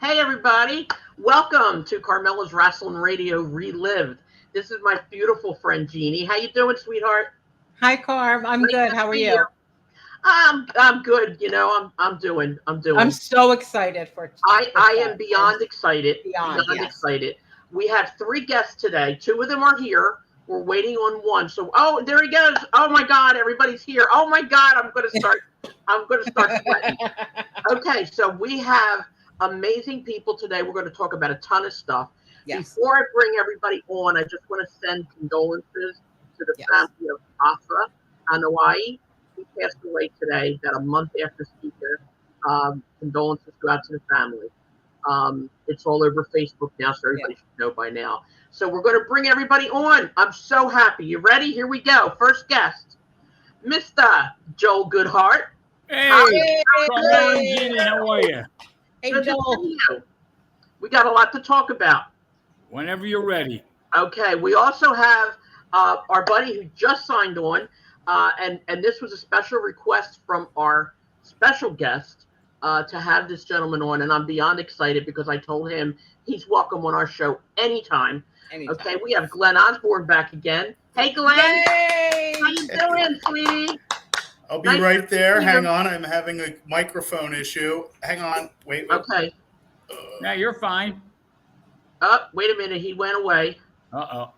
Hey everybody, welcome to Carmela's Rasslin Radio Relived. This is my beautiful friend Jeannie. How you doing, sweetheart? Hi, Carm. I'm Nice good. to How are see you? I'm good. You know, I'm doing. I'm so excited for I am today. beyond excited. Beyond, yes. Excited. We have 3 guests today. 2 of them are here. We're waiting on one. So, there he goes. Oh my God, everybody's here. Oh my God, I'm going to start sweating. Okay, so we have amazing people today. We're going to talk about a ton of stuff. Yes. Before I bring everybody on, I just want to send condolences to the Yes. family of Asa Anawai. He passed away today, about a month after speaker. Condolences go out to the family. It's all over Facebook now, so everybody should know by now. So we're going to bring everybody on. I'm so happy. You ready? Here we go. First guest, Mr. Joel Goodhart. Hey, Carmela and Jeannie, how are you? Hey, Good to Joel. see you. We got a lot to talk about. Whenever you're ready. Okay, we also have our buddy who just signed on, and this was a special request from our special guest to have this gentleman on, and I'm beyond excited because I told him he's welcome on our show anytime. Okay, we have Glen Osbourne back again. Hey, Glen. Yay! How you doing, sweetie? I'll be right there. Hang on. I'm having a microphone issue. Hang on. Wait. Okay. Now you're fine. Oh, wait a minute. He went away. Uh-oh.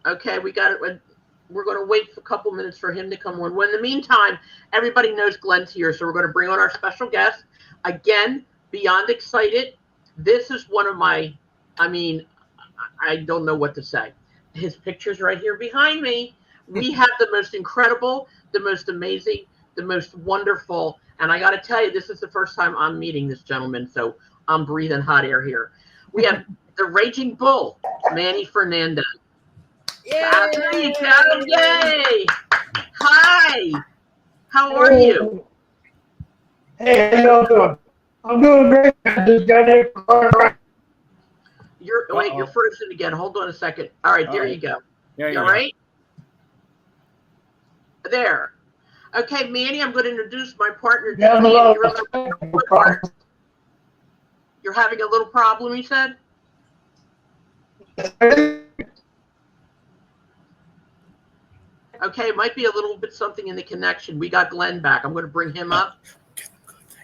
Okay, we got it. We're going to wait for a couple minutes for him to come on. Well, in the meantime, everybody knows Glen's here, so we're going to bring on our special guest. Again, beyond excited. This is one of my, I don't know what to say. His picture's right here behind me. We have the most incredible, the most amazing, the most wonderful, and I got to tell you, this is the first time I'm meeting this gentleman, so I'm breathing hot air here. We have the Raging Bull Manny Fernandez. Yay! There you go. Yay! Hi. How are you? Hey, how y'all doing? I'm doing great. I just got here from running around. You're frozen again. Hold on a second. All right, there you go. There you all go. Right? There. Okay, Manny, I'm going to introduce my partner. Yeah, You're having a little problem, you said? Okay, it might be a little bit something in the connection. We got Glen back. I'm going to bring him up.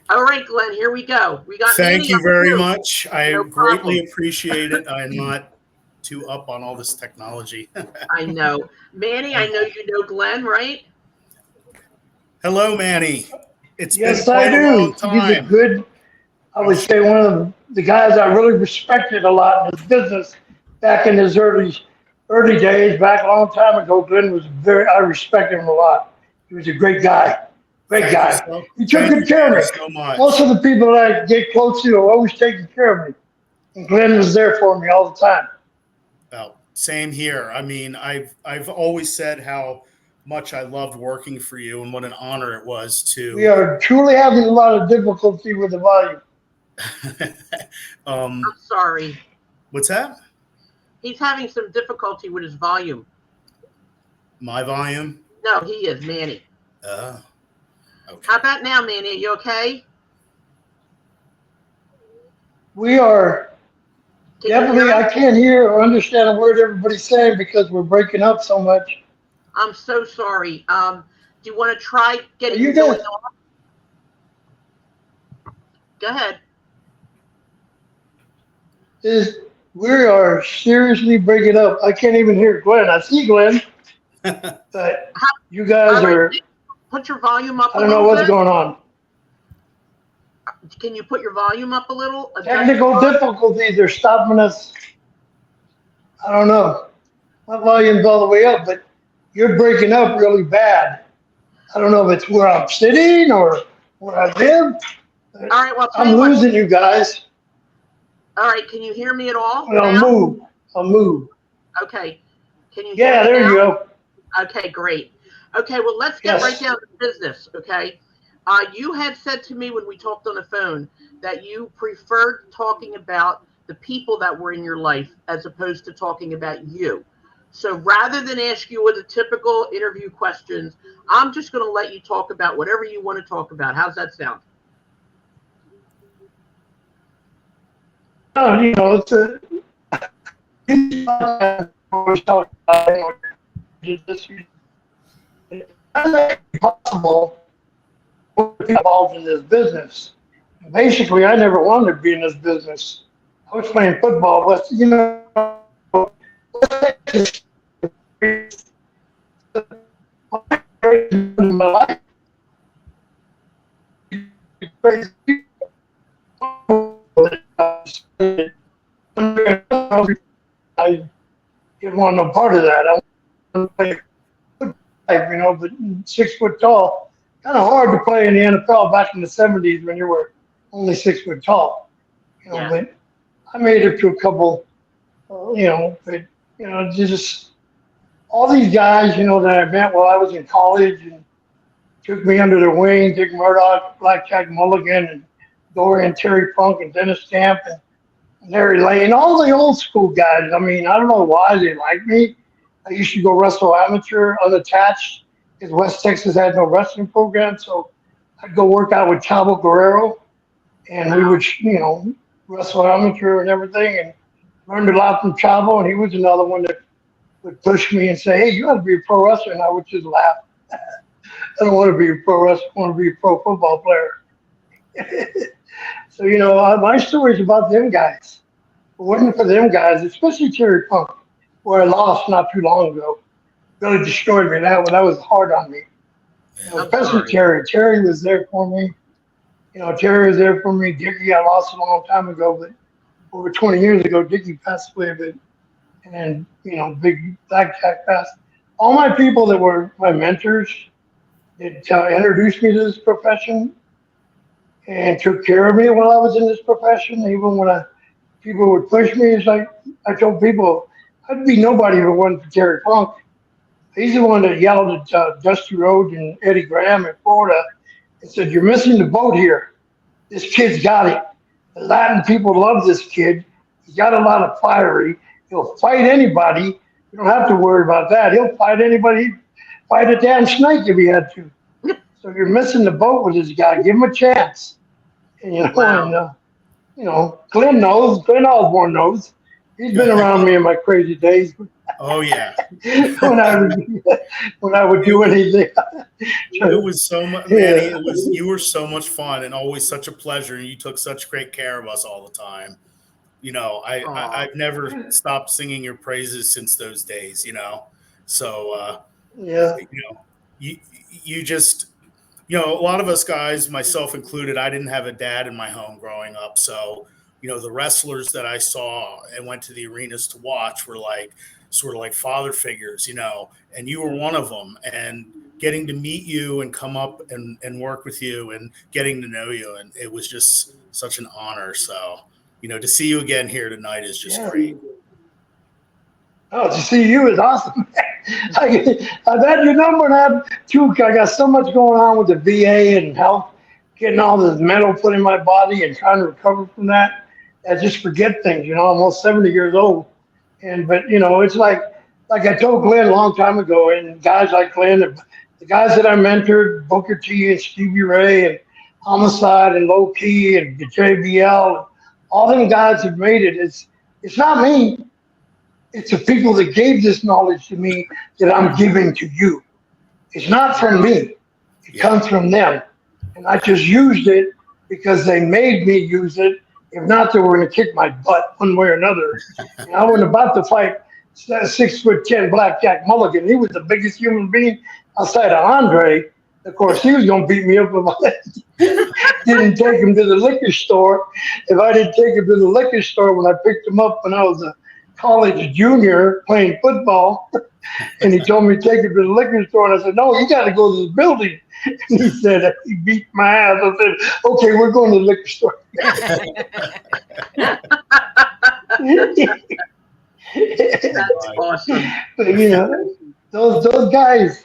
All right, Glen, here we go. We got. Thank you very much. I No greatly problem. appreciate it. I'm not too up on all this technology. I know. Manny, I know you know Glen, right? Hello, Manny. It's Yes, been quite I a long do. He's a time. good, I would say one of the guys I really respected a lot in his business back in his early days, back a long time ago. Glenn was I respected him a lot. He was a great guy. Great guy. He took good care of me. So much. Most of the people that I get close to are always taking care of me. And Glenn was there for me all the time. Well, same here. I mean, I've always said how much I loved working for you and what an honor it was to. We are truly having a lot of difficulty with the volume. I'm sorry. What's that? He's having some difficulty with his volume. My volume? No, he is, Manny. Okay. How about now, Manny? Are you okay? We are definitely, I can't hear or understand a word everybody's saying because we're breaking up so much. I'm so sorry. Do you want to try getting you going good? on? Go ahead. We are seriously breaking up. I can't even hear Glenn. I see Glenn, but you guys are. Put your volume up. I don't know what's going on. Can you put your volume up a little? Technical difficulties are stopping us. I don't know. My volume's all the way up, but you're breaking up really bad. I don't know if it's where I'm sitting or where I live. All right, well, I'm losing you guys. All right, can you hear me at all? I'll move. Okay. Can you hear me there now? You go. Okay, great. Okay, well, let's get right down to business, okay? You had said to me when we talked on the phone that you preferred talking about the people that were in your life as opposed to talking about you. So rather than ask you with the typical interview questions, I'm just going to let you talk about whatever you want to talk about. How's that sound? you know, it's a. It's possible to be involved in this business. Basically, I never wanted to be in this business. I was playing football, but you know, in my life, I didn't want no part of that. I want to play football, you know, but 6 foot tall, kind of hard to play in the NFL back in the 70s when you were only 6 foot tall. You know, Yeah. but I made it to a couple, you know, but, you know, just all these guys, you know, that I met while I was in college and took me under their wing, Dick Murdoch, Blackjack Mulligan, and Dorian Terry Funk, and Dennis Stamp, and Larry Lane, all the old school guys. I mean, I don't know why they liked me. I used to go wrestle amateur, unattached, because West Texas had no wrestling program. So I'd go work out with Chavo Guerrero, and we would, you know, wrestle amateur and everything, and learned a lot from Chavo. And he was another one that would push me and say, "Hey, you got to be a pro wrestler." And I would just laugh. I don't want to be a pro wrestler. I want to be a pro football player. So, you know, my story is about them guys. If it wasn't for them guys, especially Terry Funk, where I lost not too long ago, really destroyed me. That was hard on me. You know, especially Terry. Terry was there for me. You know, Terry was there for me. Dickie, I lost a long time ago, but over 20 years ago, Dickie passed away. But and then, you know, Big Blackjack passed. All my people that were my mentors that introduced me to this profession and took care of me while I was in this profession. Even when people would push me, it's like I told people, I'd be nobody if it wasn't for Terry Funk. He's the one that yelled at Dusty Rhodes and Eddie Graham in Florida and said, "You're missing the boat here. This kid's got it. The Latin people love this kid. He's got a lot of fiery. He'll fight anybody. You don't have to worry about that. He'll fight anybody. He'd fight a damn snake if he had to. So you're missing the boat with this guy. Give him a chance." And, you know, Wow. you know, Glen knows. Glen Osbourne knows. He's been around me in my crazy days. Oh yeah, when I would do anything. it was so much, Manny. You were so much fun and always such a pleasure, and you took such great care of us all the time. You know, I've never stopped singing your praises since those days. You know, so Yeah. you know, you just. You know, a lot of us guys, myself included, I didn't have a dad in my home growing up. So, you know, the wrestlers that I saw and went to the arenas to watch were like sort of like father figures, you know, and you were one of them. And getting to meet you and come up and work with you and getting to know you. And it was just such an honor. So, you know, to see you again here tonight is just great. Oh, to see you is awesome. I've had your number and I got so much going on with the VA and health, getting all this metal put in my body and trying to recover from that. I just forget things, you know, I'm almost 70 years old. But, you know, it's like I told Glenn a long time ago, and guys like Glenn, the guys that I mentored, Booker T and Stevie Ray and Homicide and Low Key and the JBL, all them guys have made it. It's not me. It's the people that gave this knowledge to me that I'm giving to you. It's not from me. It comes from them. And I just used it because they made me use it. If not, they were going to kick my butt one way or another. And I wasn't about to fight 6'10" Blackjack Mulligan. He was the biggest human being outside of Andre. Of course, he was going to beat me up if I didn't take him to the liquor store. If I didn't take him to the liquor store when I picked him up when I was a college junior playing football, and he told me to take him to the liquor store, and I said, "No, you got to go to the building." And he said, he beat my ass. I said, "Okay, we're going to the liquor store." That's awesome. But, you know, those guys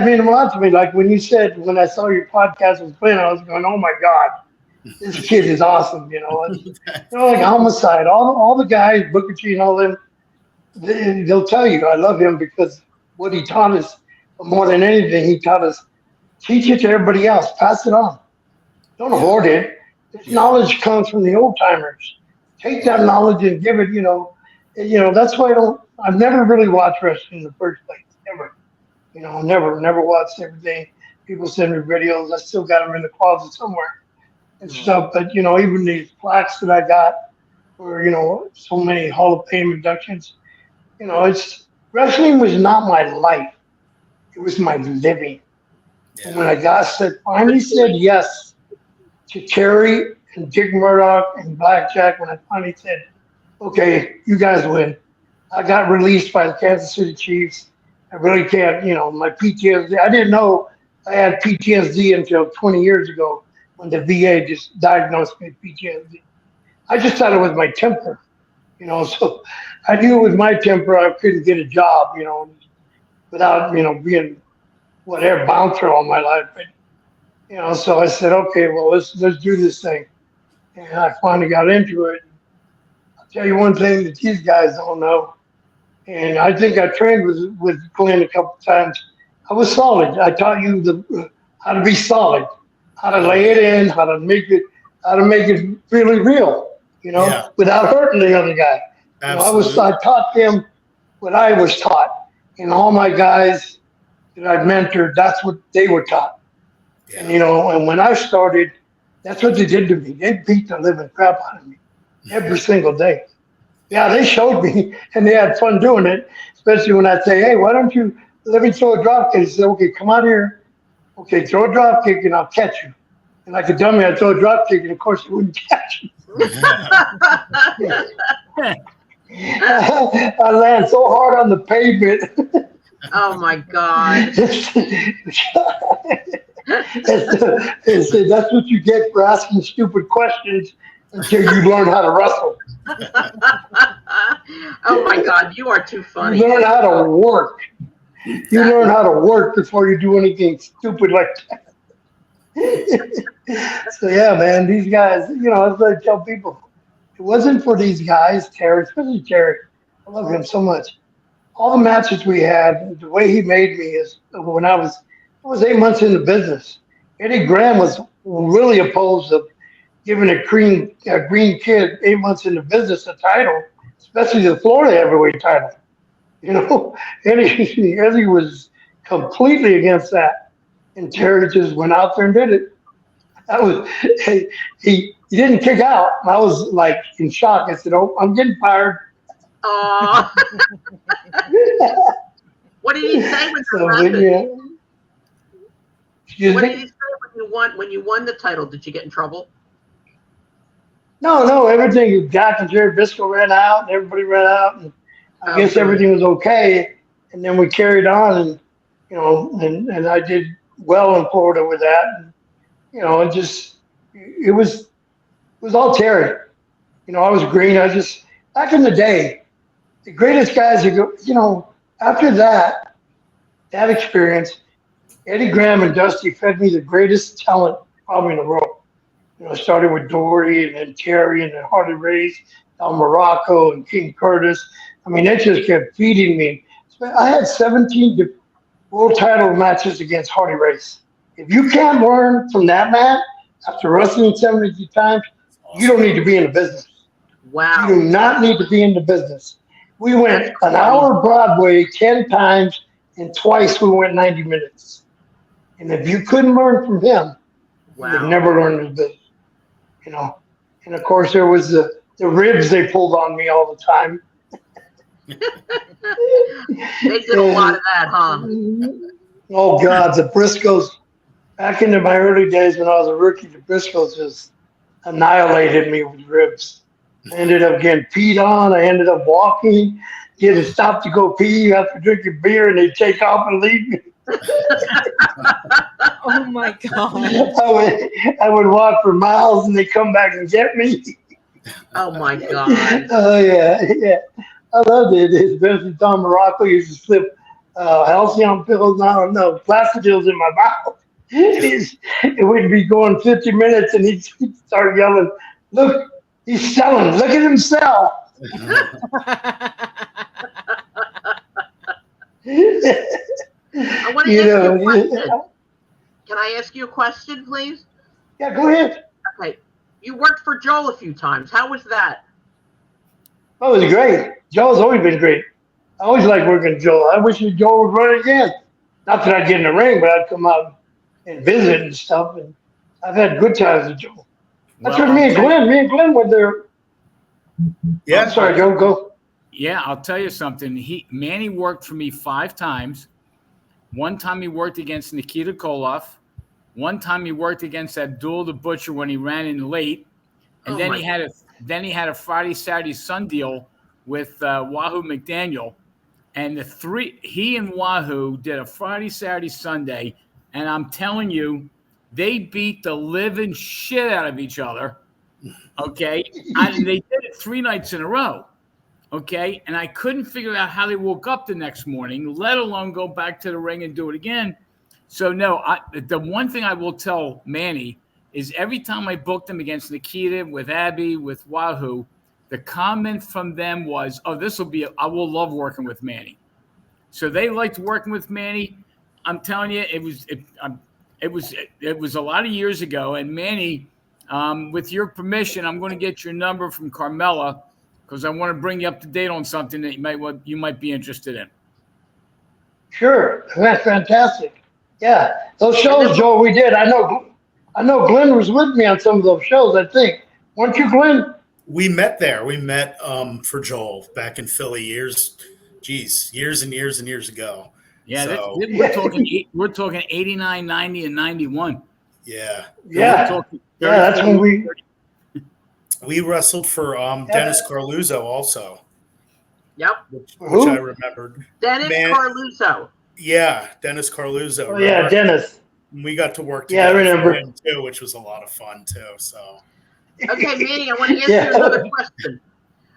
mean a lot to me. Like when you said, when I saw your podcast was playing, I was going, "Oh my God, this kid is awesome." You know, you know, like Homicide, all the guys, Booker T and all them, they'll tell you I love him because what he taught us, more than anything, he taught us, teach it to everybody else, pass it on. Don't hoard it. This knowledge comes from the old timers. take that knowledge and give it, that's why I've never really watched wrestling in the first place, ever. Never watched everything. People send me videos. I still got them in the closet somewhere and stuff. But, even these plaques that I got for, so many Hall of Fame inductions, wrestling was not my life. It was my living. Yeah. And when I finally said yes to Terry and Dick Murdoch and Blackjack, when I finally said, okay, you guys win. I got released by the Kansas City Chiefs. I really can't, my PTSD. I didn't know I had PTSD until 20 years ago when the VA just diagnosed me with PTSD. I just thought it was my temper, so I knew it was my temper. I couldn't get a job, without, being whatever bouncer all my life. But, so I said, okay, well, let's do this thing. And I finally got into it. I'll tell you one thing that these guys don't know. And I think I trained with Glenn a couple times. I was solid. I taught you how to be solid, how to lay it in, how to make it really real, without hurting the other guy. Absolutely. I taught them what I was taught, and all my guys that I mentored, that's what they were taught. Yeah. And and when I started, that's what they did to me. They beat the living crap out of me every single day. Yeah, they showed me, and they had fun doing it, especially when I say, hey, why don't you let me throw a drop kick? They say, okay, come out here. Okay, throw a drop kick, and I'll catch you. And like a dummy, I'd throw a drop kick, and of course, you wouldn't catch me. I land so hard on the pavement. Oh, my God. They say that's what you get for asking stupid questions until you learn how to wrestle. Oh, my God. You are too funny. You learn how to work. You learn how to work before you do anything stupid like that. So, yeah, man, these guys, as I tell people, if it wasn't for these guys, Terry, especially Terry, I love him so much. All the matches we had, the way he made me is when I was 8 months in the business. Eddie Graham was really opposed to giving a green kid 8 months in the business a title, especially the Florida heavyweight title. Eddie was completely against that, and Terry just went out there and did it. He didn't kick out. I was like in shock. I said, "Oh, I'm getting fired." Aww. What did he say when What did he say when you won the title? Did you get in trouble? No, everything. Jack and Jerry Briscoe ran out, and everybody ran out, and I guess everything was okay. And then we carried on, and and I did well in Florida with that. And, it was all Terry. I was green. Back in the day, the greatest guys after that experience, Eddie Graham and Dusty fed me the greatest talent probably in the world. Started with Dory and then Terry and then Hardy Race, Al Morocco and King Curtis. I mean, they just kept feeding me. I had 17 world title matches against Hardy Race. If you can't learn from that man after wrestling 72 times, you don't need to be in the business. Wow. You do not need to be in the business. We went an hour Broadway 10 times, and twice we went 90 minutes. And if you couldn't learn from him, you'd never learn the business. And of course there was the ribs they pulled on me all the time. They did a lot of that, huh? Oh God, the Briscoes. Back into my early days when I was a rookie, the Briscoes just annihilated me with ribs. I ended up getting peed on. I ended up walking. You had to stop to go pee. You have to drink your beer, and they take off and leave me. Oh my God. I would walk for miles, and they come back and get me. Oh my God. Oh yeah. I loved it. Especially Tom Morocco used to slip halcyon pills. No, Placidils in my mouth. It would be going 50 minutes, and he'd start yelling, "Look, he's selling. Look at him sell." I want to ask you a question. Can I ask you a question, please? Yeah, go ahead. Okay. You worked for Joel a few times. How was that? Oh, it was great. Joe's always been great. I always like working with Joe. I wish Joe would run again. Not that I'd get in the ring, but I'd come out and visit and stuff. And I've had good times with Joe. That's Well, what me and Glenn were there. Yeah. I'm sorry, Joe, go. Yeah, I'll tell you something. Manny worked for me 5 times. One time he worked against Nikita Koloff. One time he worked against Abdul the Butcher when he ran in late. And then he had a Friday, Saturday, Sun deal with Wahoo McDaniel. And he and Wahoo did a Friday, Saturday, Sunday. And I'm telling you, they beat the living shit out of each other. Okay. And they did it 3 nights in a row. Okay. And I couldn't figure out how they woke up the next morning, let alone go back to the ring and do it again. So, no, the one thing I will tell Manny is every time I booked him against Nikita, with Abby, with Wahoo, the comment from them was, "Oh, I will love working with Manny." So they liked working with Manny. I'm telling you, it was a lot of years ago. And Manny, with your permission, I'm going to get your number from Carmela because I want to bring you up to date on something that you might be interested in. Sure, that's fantastic. Yeah, those shows, Joe, we did. I know Glenn was with me on some of those shows, I think. Weren't you, Glenn? We met there. We met for Joel back in Philly years and years ago. Yeah, so, we're talking 89, 90, and 91. Yeah. Yeah. That's when we wrestled for Dennis Carluzzo also. Yep. Which I remembered. Dennis Carluzzo. Yeah, Dennis Carluzzo. Oh, yeah, Dennis. We got to work together. Yeah, I remember. Too, which was a lot of fun too. So. Okay, Manny, I want to ask you another question.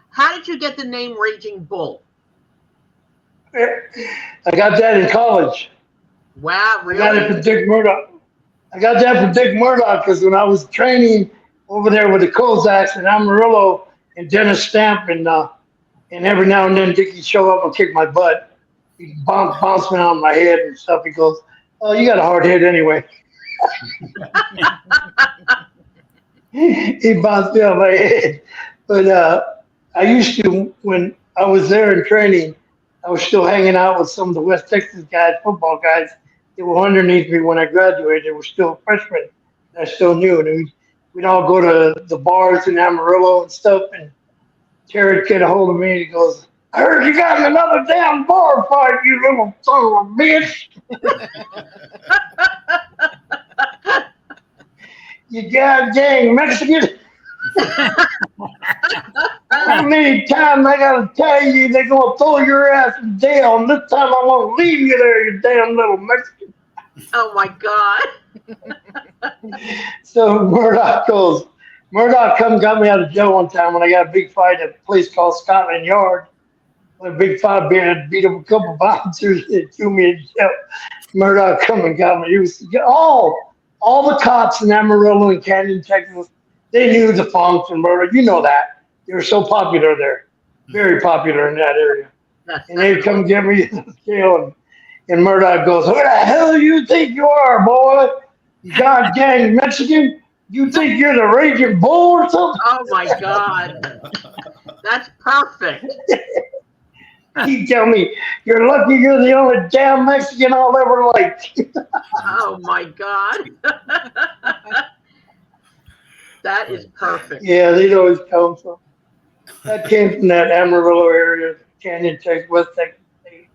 How did you get the name Raging Bull? I got that in college. Wow, really? I got it from Dick Murdoch. Because when I was training over there with the Kozaks and Amarillo and Dennis Stamp and every now and then Dickie show up and kick my butt. He bounced me on my head and stuff. He goes, "Oh, you got a hard head anyway." He bounced me on my head. But I used to, when I was there in training, I was still hanging out with some of the West Texas guys, football guys. They were underneath me when I graduated. They were still freshmen. I still knew. And we'd all go to the bars in Amarillo and stuff. And Terry would get a hold of me and he goes, "I heard you got in another damn bar fight, you little son of a bitch." "You goddamn Mexican." How many times I gotta tell you they're gonna throw your ass in jail, and this time I'm gonna leave you there, you damn little Mexican. Oh my God. So Murdoch come got me out of jail one time when I got a big fight at a place called Scotland Yard. A big fight, beat up a couple bouncers and threw me in jail. Murdoch come and got me. He was all the cops in Amarillo and Canyon, Texas, they knew the Funks and Murdoch. You know that. They were so popular there. Very popular in that area. And they'd come get me in the jail and Murdoch goes, "Who the hell do you think you are, boy? You goddamn Mexican? You think you're the Raging Bull or something?" Oh my God. That's perfect. He tell me, "You're lucky you're the only damn Mexican I'll ever like." Oh my God. That is perfect. Yeah, they'd always come from. That came from that Amarillo area, Canyon, Texas, West Texas State.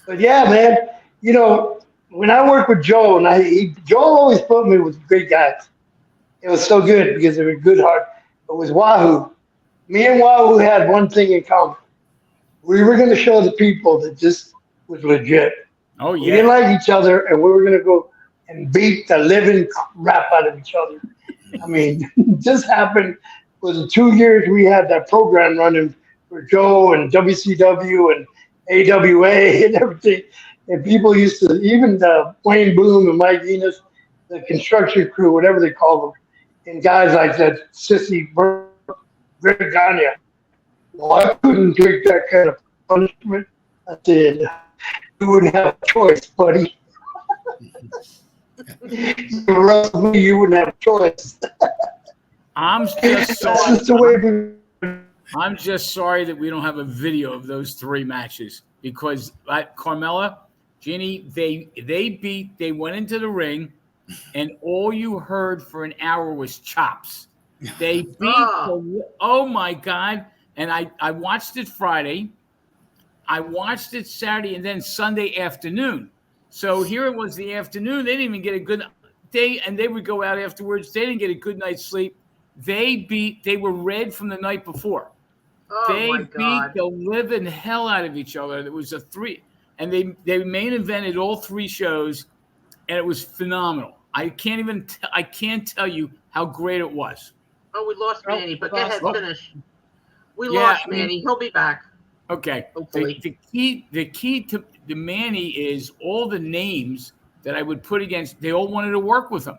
But yeah, man, when I worked with Joe, Joe always put me with great guys. It was so good because they were Goodhart. It was Wahoo. Me and Wahoo had one thing in common. We were going to show the people that this was legit. Oh, yeah. We didn't like each other, and we were going to go and beat the living crap out of each other. I mean, this happened within 2 years. We had that program running for Joe and WCW and AWA and everything. And people used to, even Wayne Boom and Mike Enos, the construction crew, whatever they call them, and guys like that, Sissy, Greg Gagne. Well, I couldn't take that kind of punishment. I said, "You wouldn't have a choice, buddy." You wrestle me, you wouldn't have a choice. I'm just That's just the way we. I'm just sorry that we don't have a video of those 3 matches because Carmela, Ginny, they went into the ring and all you heard for an hour was chops. They beat oh my God. And I watched it Friday. I watched it Saturday and then Sunday afternoon. So here it was the afternoon. They didn't even get a good day, and they would go out afterwards. They didn't get a good night's sleep. They were red from the night before. They beat the living hell out of each other. It was a 3, and they main evented all 3 shows, and it was phenomenal. I can't tell you how great it was. Oh, we lost Manny, but go ahead, finish. We lost Manny. He'll be back. Okay. Hopefully. The key to the Manny is all the names that I would put against. They all wanted to work with him.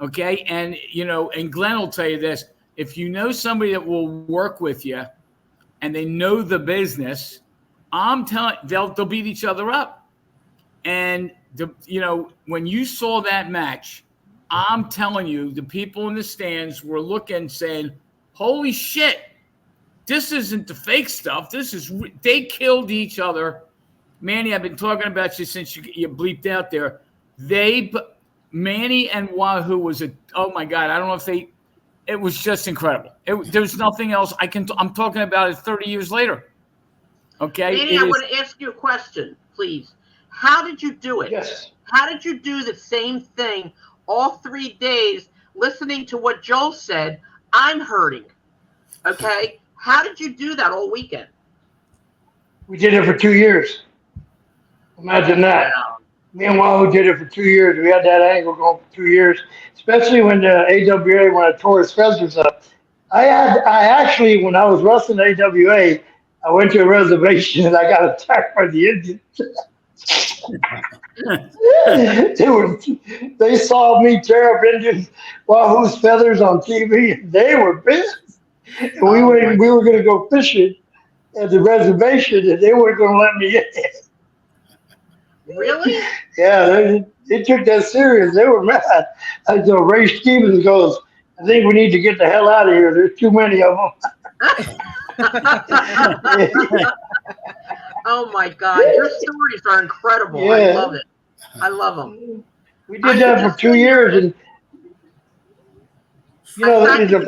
Okay, and and Glenn will tell you this: if you know somebody that will work with you, and they know the business, I'm telling they'll beat each other up. And when you saw that match, I'm telling you, the people in the stands were looking, saying, "Holy shit! This isn't the fake stuff. This is they killed each other." Manny, I've been talking about you since you bleeped out there. Manny and Wahoo was oh my God, I don't know if it was just incredible. There's nothing else I'm talking about it 30 years later. Okay. Manny, I want to ask you a question, please. How did you do it? Yes. How did you do the same thing all 3 days, listening to what Joel said? I'm hurting. Okay. How did you do that all weekend? We did it for 2 years. Imagine that. Me and Wahoo did it for 2 years. We had that angle going for 2 years, especially when the AWA, when I tore his feathers up. I actually, when I was wrestling AWA, I went to a reservation and I got attacked by the Indians. They saw me tear up Indian Wahoo's feathers on TV, and they were pissed. And we were going to go fishing at the reservation, and they weren't going to let me in. Really? Yeah, they took that serious. They were mad. So Ray Stevens goes, "I think we need to get the hell out of here. There's too many of them." Oh my God, your stories are incredible. Yeah. I love it. I love them. We did that for 2 years, and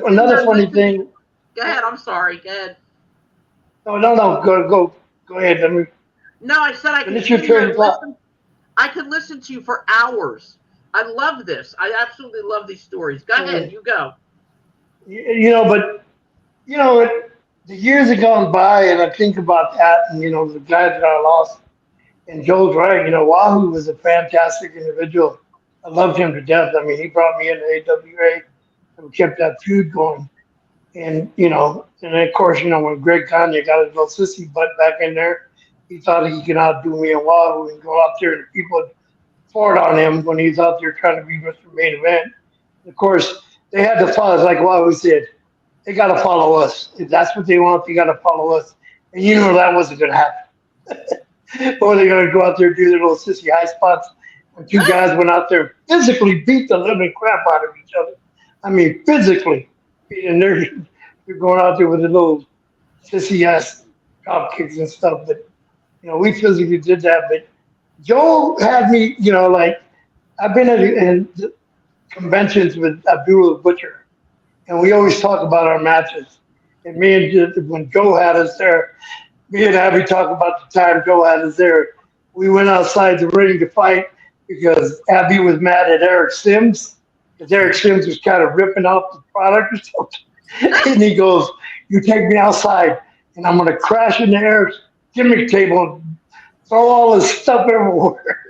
another funny thing. Go ahead. I'm sorry. Go ahead. No. Go ahead. Let me. No, I said I could. I could listen to you for hours. I love this. I absolutely love these stories. Go ahead. You go. The years have gone by, and I think about that, and the guys that I lost. And Joel's right. Wahoo was a fantastic individual. I loved him to death. I mean, he brought me into AWA and kept that feud going. And and of course, when Greg Kanye got his little sissy butt back in there, he thought he could outdo me and Wahoo and go out there and people would fart on him when he's out there trying to be Mr. Main Event. And of course, they had to follow, like Wahoo said, they got to follow us. If that's what they want, they got to follow us. And that wasn't going to happen. Or they're going to go out there and do their little sissy high spots. And 2 guys went out there, physically beat the living crap out of each other. I mean, physically. And they're going out there with the little sissy ass drop kicks and stuff. But, we physically did that. But Joel had me, I've been at conventions with Abdullah Butcher. And we always talk about our matches. And when Joe had us there, me and Abby talk about the time Joe had us there. We went outside the ring to fight because Abby was mad at Eric Sims. Because Eric Sims was kind of ripping off the product or something. And he goes, "You take me outside, and I'm going to crash into Eric's gimmick table and throw all his stuff everywhere."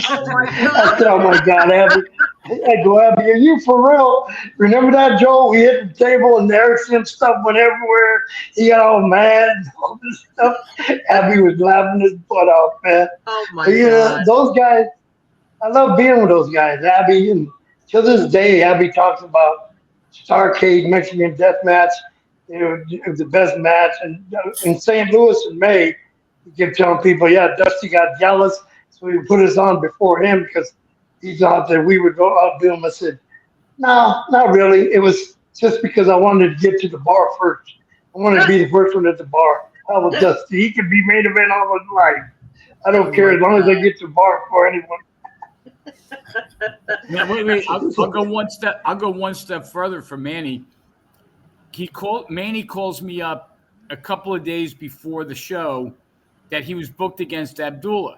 I said, "Oh my God, Abby." I go, "Abby, are you for real? Remember that, Joe? We hit the table and Eric Sims stuff went everywhere. He got all mad and all this stuff." Abby was laughing his butt off, man. Oh my God. Those guys, I love being with those guys. Abby, and to this day, Abby talks about Starrcade Mexican Death Match. It was the best match. And in St. Louis in May, he kept telling people, "Yeah, Dusty got jealous, so he put us on before him because he thought that we would go outdo him." I said, "No, not really. It was just because I wanted to get to the bar first. I want to be the first one at the bar. I will just, he could be main event all his life. I don't care as long as I get to the bar for anyone. Now, wait. I'll go one step. I'll go one step further for Manny. Manny calls me up a couple of days before the show that he was booked against Abdullah,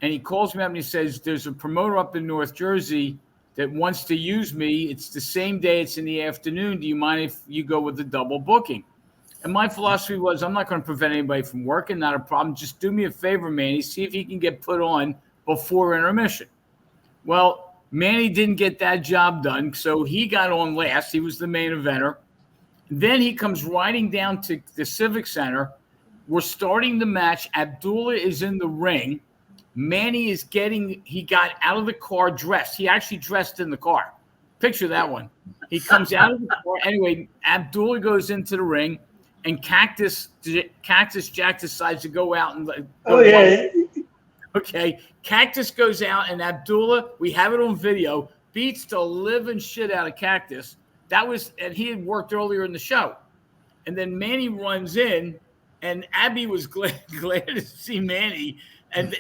and he calls me up and he says, "There's a promoter up in North Jersey that wants to use me. It's the same day. It's in the afternoon. Do you mind if you go with the double booking?" And my philosophy was, I'm not going to prevent anybody from working. Not a problem. Just do me a favor, Manny. See if he can get put on before intermission. Well, Manny didn't get that job done, so he got on last. He was the main eventer. Then he comes riding down to the Civic Center. We're starting the match. Abdullah is in the ring. Manny he got out of the car dressed. He actually dressed in the car. Picture that one. He comes out of the car. Anyway, Abdullah goes into the ring, and Cactus Jack decides to go out and go. Oh, yeah. Okay, Cactus goes out, and Abdullah, we have it on video, beats the living shit out of Cactus. And he had worked earlier in the show. And then Manny runs in, and Abby was glad to see Manny, and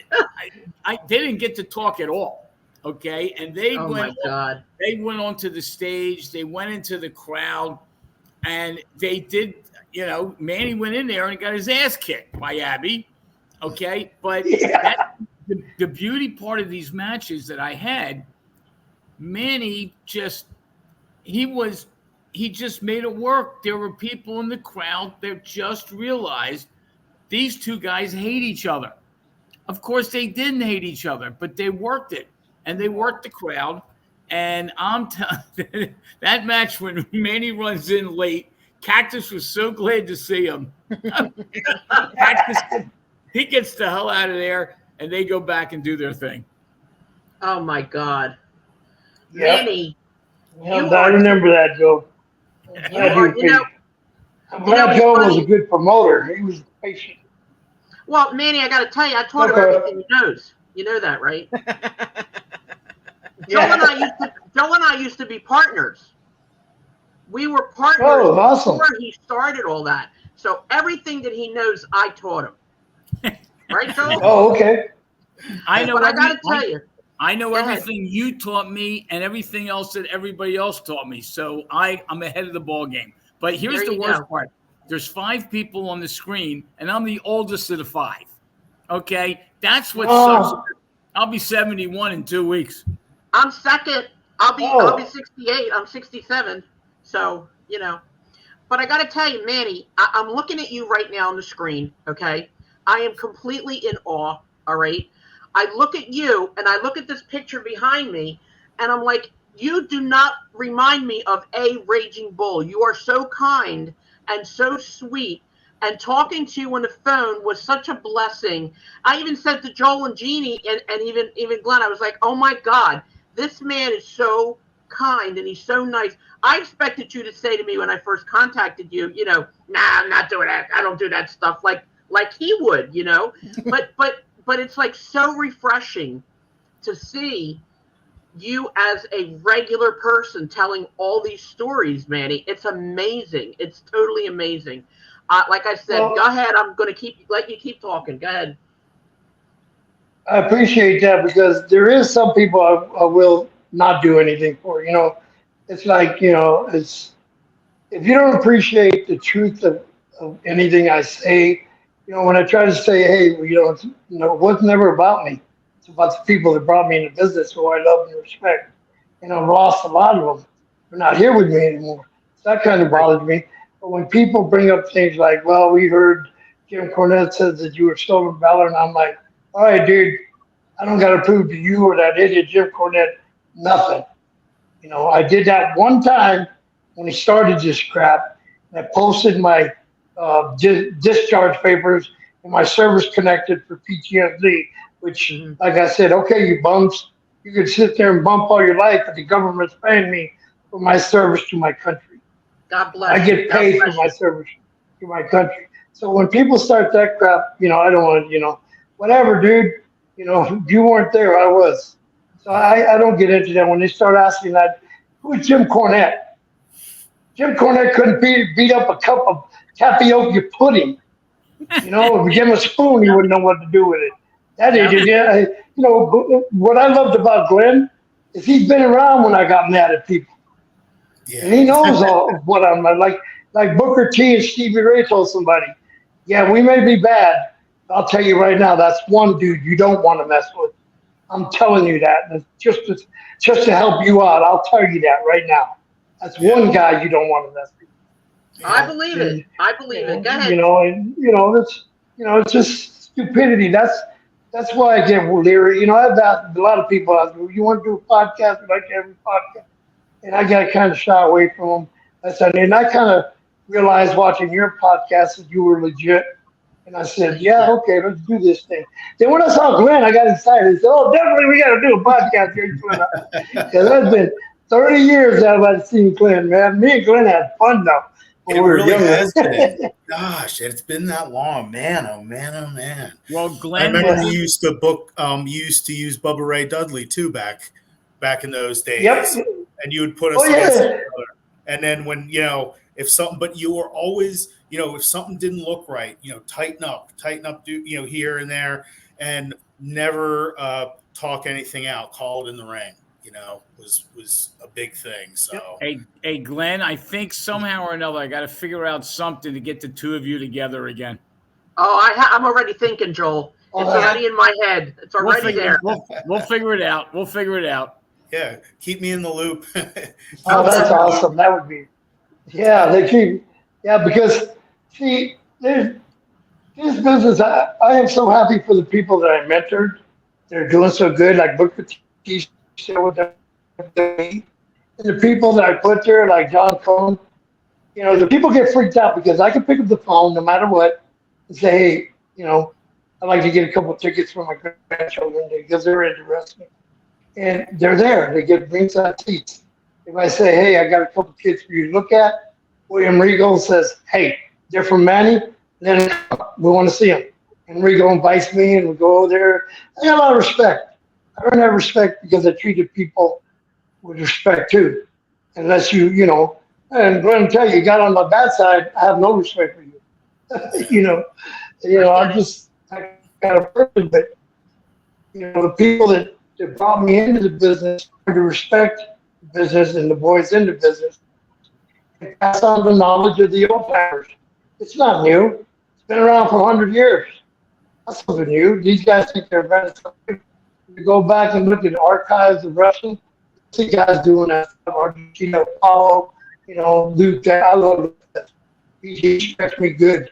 they didn't get to talk at all. Okay, and they went onto the stage, they went into the crowd, and they did. Manny went in there and got his ass kicked by Abby. Okay, but the beauty part of these matches that I had, Manny just made it work. There were people in the crowd that just realized these two guys hate each other. Of course, they didn't hate each other, but they worked it, and they worked the crowd. And I'm telling that match when Manny runs in late, Cactus was so glad to see him. Cactus, he gets the hell out of there, and they go back and do their thing. Oh my God, Yep. Manny! I remember that, Joe. I'm glad Joe was a good promoter. He was patient. Well, Manny, I got to tell you, I taught him everything he knows. You know that, right? Joe and I used to be partners. We were partners before he started all that. So everything that he knows, I taught him. Right, Joe? Oh, okay. I know. But I got to tell you. I know everything you taught me and everything else that everybody else taught me. So I'm ahead of the ball game. But here's the worst part. There's 5 people on the screen, and I'm the oldest of the 5. Okay? That's what sucks. I'll be 71 in 2 weeks. I'm second. I'll be 68. I'm 67. So, But I got to tell you, Manny, I'm looking at you right now on the screen, okay? I am completely in awe, all right? I look at you, and I look at this picture behind me, and I'm like, you do not remind me of a Raging Bull. You are so kind and so sweet, and talking to you on the phone was such a blessing. I even said to Joel and Jeannie and even Glenn, I was like, oh, my God, this man is so kind, and he's so nice. I expected you to say to me when I first contacted you, nah, I'm not doing that. I don't do that stuff like he would, But it's like so refreshing to see you as a regular person telling all these stories, Manny. It's amazing. It's totally amazing. Like I said, go ahead. I'm going to let you keep talking. Go ahead. I appreciate that because there is some people I will not do anything for. It's like, it's if you don't appreciate the truth of anything I say, when I try to say, hey, it was never about me. It's about the people that brought me into business who I love and respect. And I've lost a lot of them. They're not here with me anymore. So that kind of bothers me. But when people bring up things like, well, we heard Jim Cornette says that you were stolen valor, and I'm like, all right, dude, I don't got to prove to you or that idiot Jim Cornette nothing. I did that one time when he started this crap, and I posted my discharge papers and my service connected for PTSD, which, like I said, okay, you bums, you can sit there and bump all your life, but the government's paying me for my service to my country. God bless. I get paid for my service to my country. So when people start that crap, I don't want, whatever, dude, you weren't there, I was. So I don't get into that. When they start asking that, who is Jim Cornette? Jim Cornette couldn't beat up a cup of tapioca pudding. You know, if you give him a spoon, he wouldn't know what to do with it. That idiot, yeah. You know, what I loved about Glenn is he's been around when I got mad at people. Yeah. And he knows all of what I'm like Booker T and Stevie Ray told somebody, yeah, we may be bad. I'll tell you right now, that's one dude you don't want to mess with. I'm telling you that. And just to help you out, I'll tell you that right now. That's one guy you don't want to mess with. I believe it. I believe it. Go ahead. It's just stupidity. That's why I get leery. You know, I've asked a lot of people, you want to do a podcast like every podcast? And I got kind of shy away from them. And I kind of realized watching your podcast that you were legit. And I said, yeah, okay, let's do this thing. Then when I saw Glenn, I got excited. I said, oh, definitely we got to do a podcast here. Because that's been 30 years that I've seen Glenn, man. Me and Glenn had fun, though. It really has been. Gosh, it's been that long, man. Oh man. Well, Glenn, I remember you used to use Bubba Ray Dudley too back in those days. Yep. And you would put us against each other. And then when if something, but you were always, if something didn't look right, tighten up, here and there, and never talk anything out. Call it in the ring. Was a big thing. So hey, Glenn, I think somehow or another I got to figure out something to get the two of you together again. Oh, I'm already thinking, Joel. It's already in my head. It's already there. We'll figure it out. We'll figure it out. Yeah, keep me in the loop. Oh, that's awesome. That would be. Yeah, because see, this business. I am so happy for the people that I mentored. They're doing so good, like Booker T. With them. And the people that I put there, like John Cohn, the people get freaked out because I can pick up the phone no matter what and say, hey, I'd like to get a couple of tickets for my grandchildren because they're into wrestling. And they're there. They get ringside seats. If I say, hey, I got a couple of kids for you to look at, William Regal says, hey, they're from Manny, then we want to see them. And Regal invites me and we go over there. I got a lot of respect. I earn that respect because I treated people with respect too. Unless and Glenn tell you got on my bad side, I have no respect for you. I got a person, but the people that brought me into the business to respect the business and the boys in the business and pass on the knowledge of the old timers. It's not new. It's been around for 100 years. That's something new. These guys think they're better. You go back and look at the archives of wrestling, see guys doing that stuff. Argentina, Apollo, Luke. I love that. He respects me good.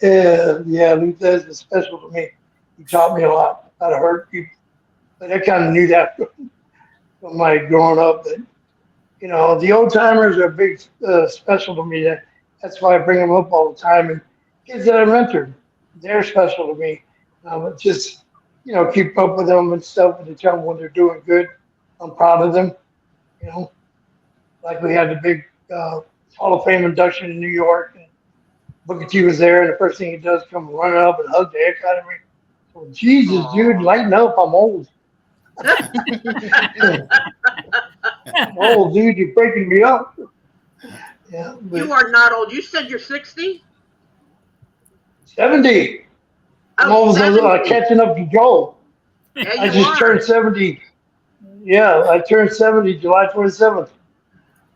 yeah, Luke is special to me. He taught me a lot how to hurt people. But I kind of knew that from my growing up. That the old timers are big special to me. That's why I bring them up all the time. And kids that I mentored, they're special to me. Just keep up with them and stuff, and to tell them when they're doing good. I'm proud of them. Like we had the big Hall of Fame induction in New York, and Booker T was there, and the first thing he does come running up and hug the heck out of me. So, Jesus, dude, lighten up. I'm old. I'm old, dude. You're breaking me up. Yeah, you are not old. You said you're 60? 70. I'm almost catching up to Joel. Yeah, I just turned 70. Yeah, I turned 70 July 27th.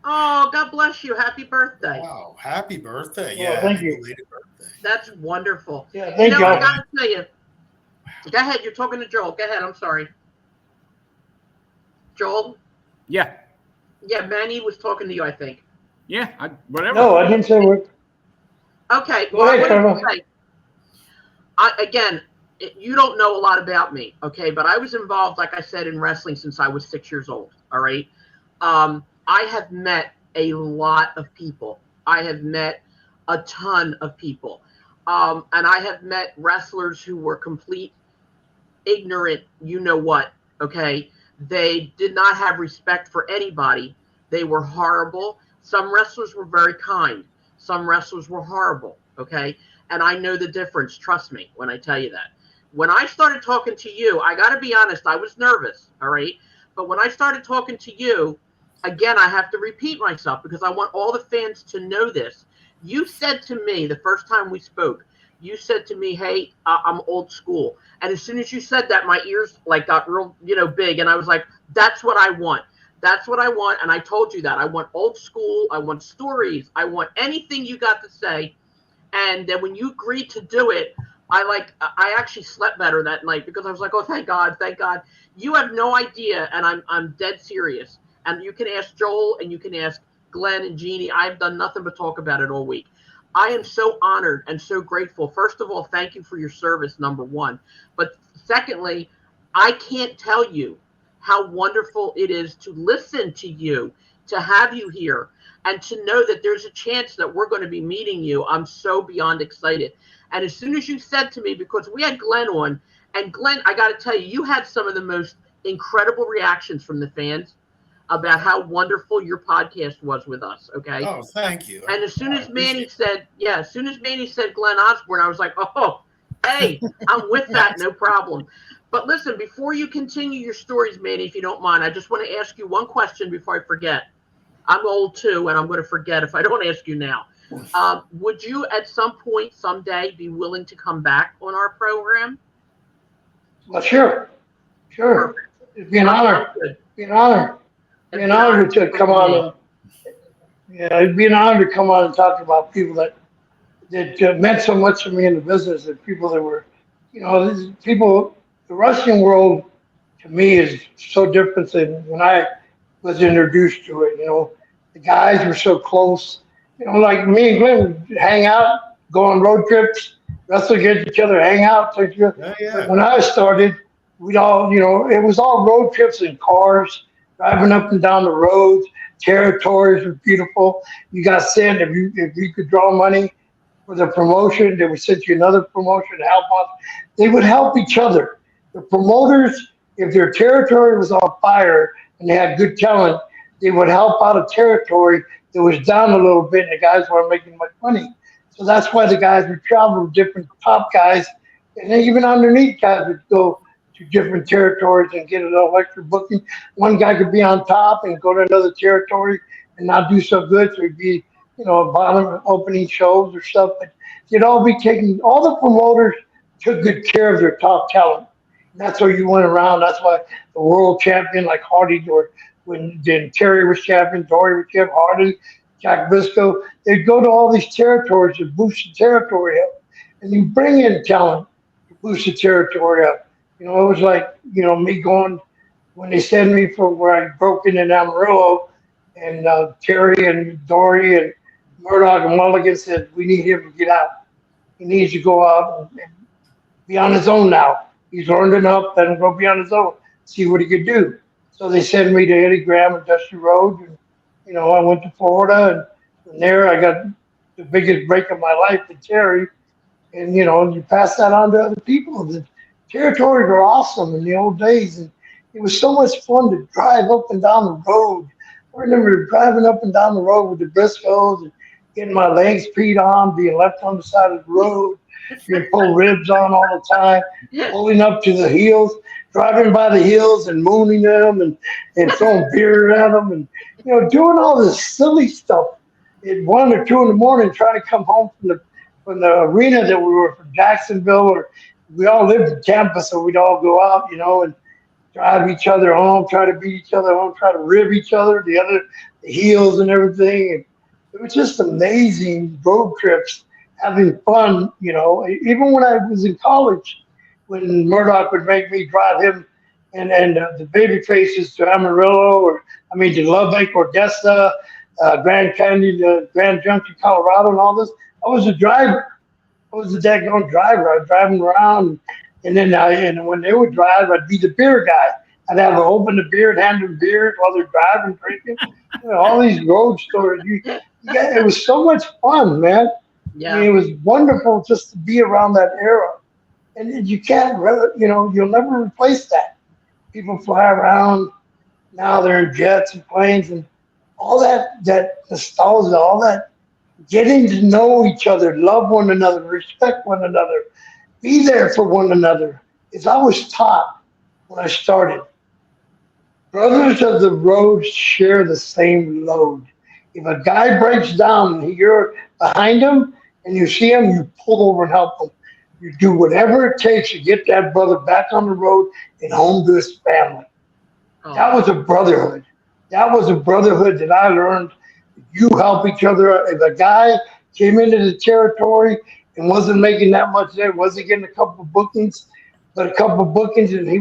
Oh, God bless you. Happy birthday. Wow, happy birthday. Yeah, Yeah, thank you. Birthday. That's wonderful. Yeah, thank you. I got to tell you. Go ahead. You're talking to Joel. Go ahead. I'm sorry. Joel? Yeah. Yeah, Manny was talking to you, I think. Yeah, whatever. No, I didn't say what. Okay. Go ahead, Carmela. Again, you don't know a lot about me, okay? But I was involved, like I said, in wrestling since I was 6 years old, all right? I have met a lot of people. I have met a ton of people. And I have met wrestlers who were complete ignorant, you-know-what, okay? They did not have respect for anybody. They were horrible. Some wrestlers were very kind. Some wrestlers were horrible, okay? And I know the difference, trust me, when I tell you that. When I started talking to you, I got to be honest, I was nervous, all right? But when I started talking to you, again, I have to repeat myself because I want all the fans to know this. You said to me the first time we spoke, you said to me, "Hey, I'm old school." And as soon as you said that, my ears like got real, big, and I was like, "That's what I want. That's what I want." And I told you that I want old school. I want stories. I want anything you got to say. And then when you agreed to do it, I actually slept better that night because I was like, "Oh, thank God, thank God." You have no idea, and I'm dead serious. And you can ask Joel, and you can ask Glenn and Jeannie. I've done nothing but talk about it all week. I am so honored and so grateful. First of all, thank you for your service, number one. But secondly, I can't tell you how wonderful it is to listen to you, to have you here, and to know that there's a chance that we're going to be meeting you. I'm so beyond excited. And as soon as you said to me, because we had Glenn on, and Glenn, I got to tell you, you had some of the most incredible reactions from the fans about how wonderful your podcast was with us. Okay. Oh, thank you. And as soon as Manny said Glen Osbourne, I was like, "Oh, hey, I'm with that, no problem." But listen, before you continue your stories, Manny, if you don't mind, I just want to ask you one question before I forget. I'm old too, and I'm going to forget if I don't ask you now. Would you at some point someday be willing to come back on our program? Well, sure. Perfect. It'd be an honor. Good. Be an honor. Be an honor to come on. Yeah, it'd be an honor to come on and talk about people that meant so much to me in the business, and people that were, people. The wrestling world to me is so different than when I was introduced to it. The guys were so close. Like me and Glenn would hang out, go on road trips, wrestle against each other, hang out. Yeah. When I started, we'd all, it was all road trips in cars, driving up and down the roads. Territories were beautiful. You got sent if you could draw money for the promotion, they would send you another promotion to help us. They would help each other. The promoters, if their territory was on fire and they had good talent, they would help out a territory that was down a little bit and the guys weren't making much money. So that's why the guys would travel with different top guys, and then even underneath guys would go to different territories and get a little extra booking. One guy could be on top and go to another territory and not do so good, so he'd be, bottom opening shows or stuff. But you'd all be taking, all the promoters took good care of their top talent. That's why you went around. That's why the world champion like Hardy, or when Terry was champion, Dory was champion, Hardy, Jack Briscoe, they'd go to all these territories to boost the territory up. And you bring in talent to boost the territory up. It was like, me going, when they sent me from where I broke in Amarillo, and Terry and Dory and Murdoch and Mulligan said, "We need him to get out. He needs to go out and be on his own now. He's learned enough, let him go be on his own, see what he could do." So they sent me to Eddie Graham and Dusty Rhodes, and I went to Florida, and from there I got the biggest break of my life with Terry, and you pass that on to other people. The territories were awesome in the old days, and it was so much fun to drive up and down the road. I remember driving up and down the road with the Briscoes and getting my legs peed on, being left on the side of the road. You pull ribs on all the time, pulling up to the hills, driving by the hills and mooning them and throwing beer at them, and doing all this silly stuff at 1 or 2 in the morning, trying to come home from the arena that we were from Jacksonville, or we all lived in Tampa, so we'd all go out, and drive each other home, try to beat each other home, try to rib each other, the heels and everything. And it was just amazing road trips. Having fun, even when I was in college, when Murdoch would make me drive him and the baby faces to Amarillo, to Lubbock, Odessa, Grand Canyon, Grand Junction, Colorado, and all this. I was a driver. I was a daggone driver. I was driving around, and then when they would drive, I'd be the beer guy. I'd have to open the beer and hand them beers while they're driving, drinking. All these road stories. It was so much fun, man. Yeah. It was wonderful just to be around that era. And you can't, you'll never replace that. People fly around. Now they're in jets and planes, and all that nostalgia, all that getting to know each other, love one another, respect one another, be there for one another, as I was taught when I started. Brothers of the road share the same load. If a guy breaks down and you're behind him and you see him, you pull over and help him. You do whatever it takes to get that brother back on the road and home to his family. That was a brotherhood. That was a brotherhood that I learned. You help each other. If a guy came into the territory and wasn't making that much there, wasn't getting a couple of bookings, but a couple of bookings, and he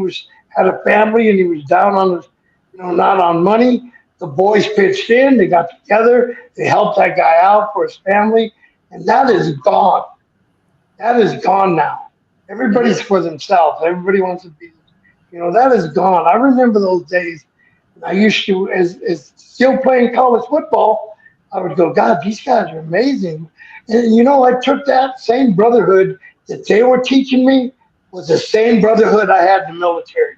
had a family and he was down on his, not on money. The boys pitched in. They got together. They helped that guy out for his family, and that is gone. That is gone now. Everybody's for themselves. Everybody wants to be. That is gone. I remember those days. I used to, as still playing college football, I would go, God, these guys are amazing. And, I took that same brotherhood that they were teaching me was the same brotherhood I had in the military.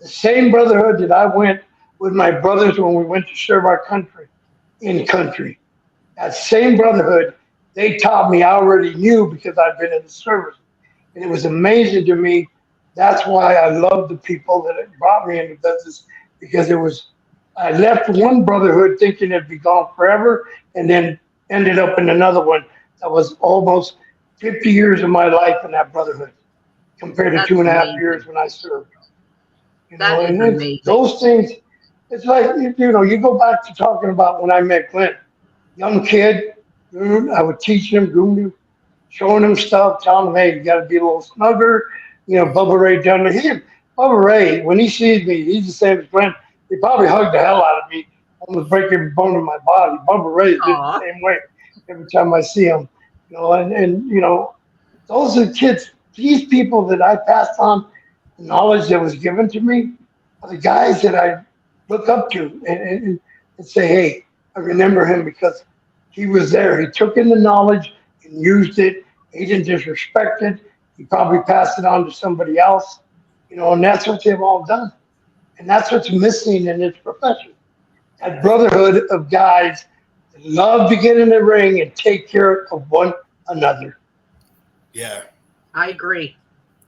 The same brotherhood that I went with my brothers when we went to serve our country in country. That same brotherhood they taught me I already knew because I'd been in the service. And it was amazing to me. That's why I love the people that brought me into business, because I left one brotherhood thinking it'd be gone forever, and then ended up in another one that was almost 50 years of my life in that brotherhood compared to 2.5 years when I served. Those things, it's like, you go back to talking about when I met Glenn, young kid, I would teach him, showing him stuff, telling him, hey, you got to be a little snugger. Bubba Ray done it. Bubba Ray, when he sees me, he's the same as Glenn. He probably hugged the hell out of me, almost break every bone in my body. Bubba Ray did the same way every time I see him. Those are kids, these people that I passed on the knowledge that was given to me are the guys that I look up to and say, hey, I remember him because he was there. He took in the knowledge and used it. He didn't disrespect it. He probably passed it on to somebody else, and that's what they've all done. And that's what's missing in this profession. That brotherhood of guys that love to get in the ring and take care of one another. Yeah. I agree.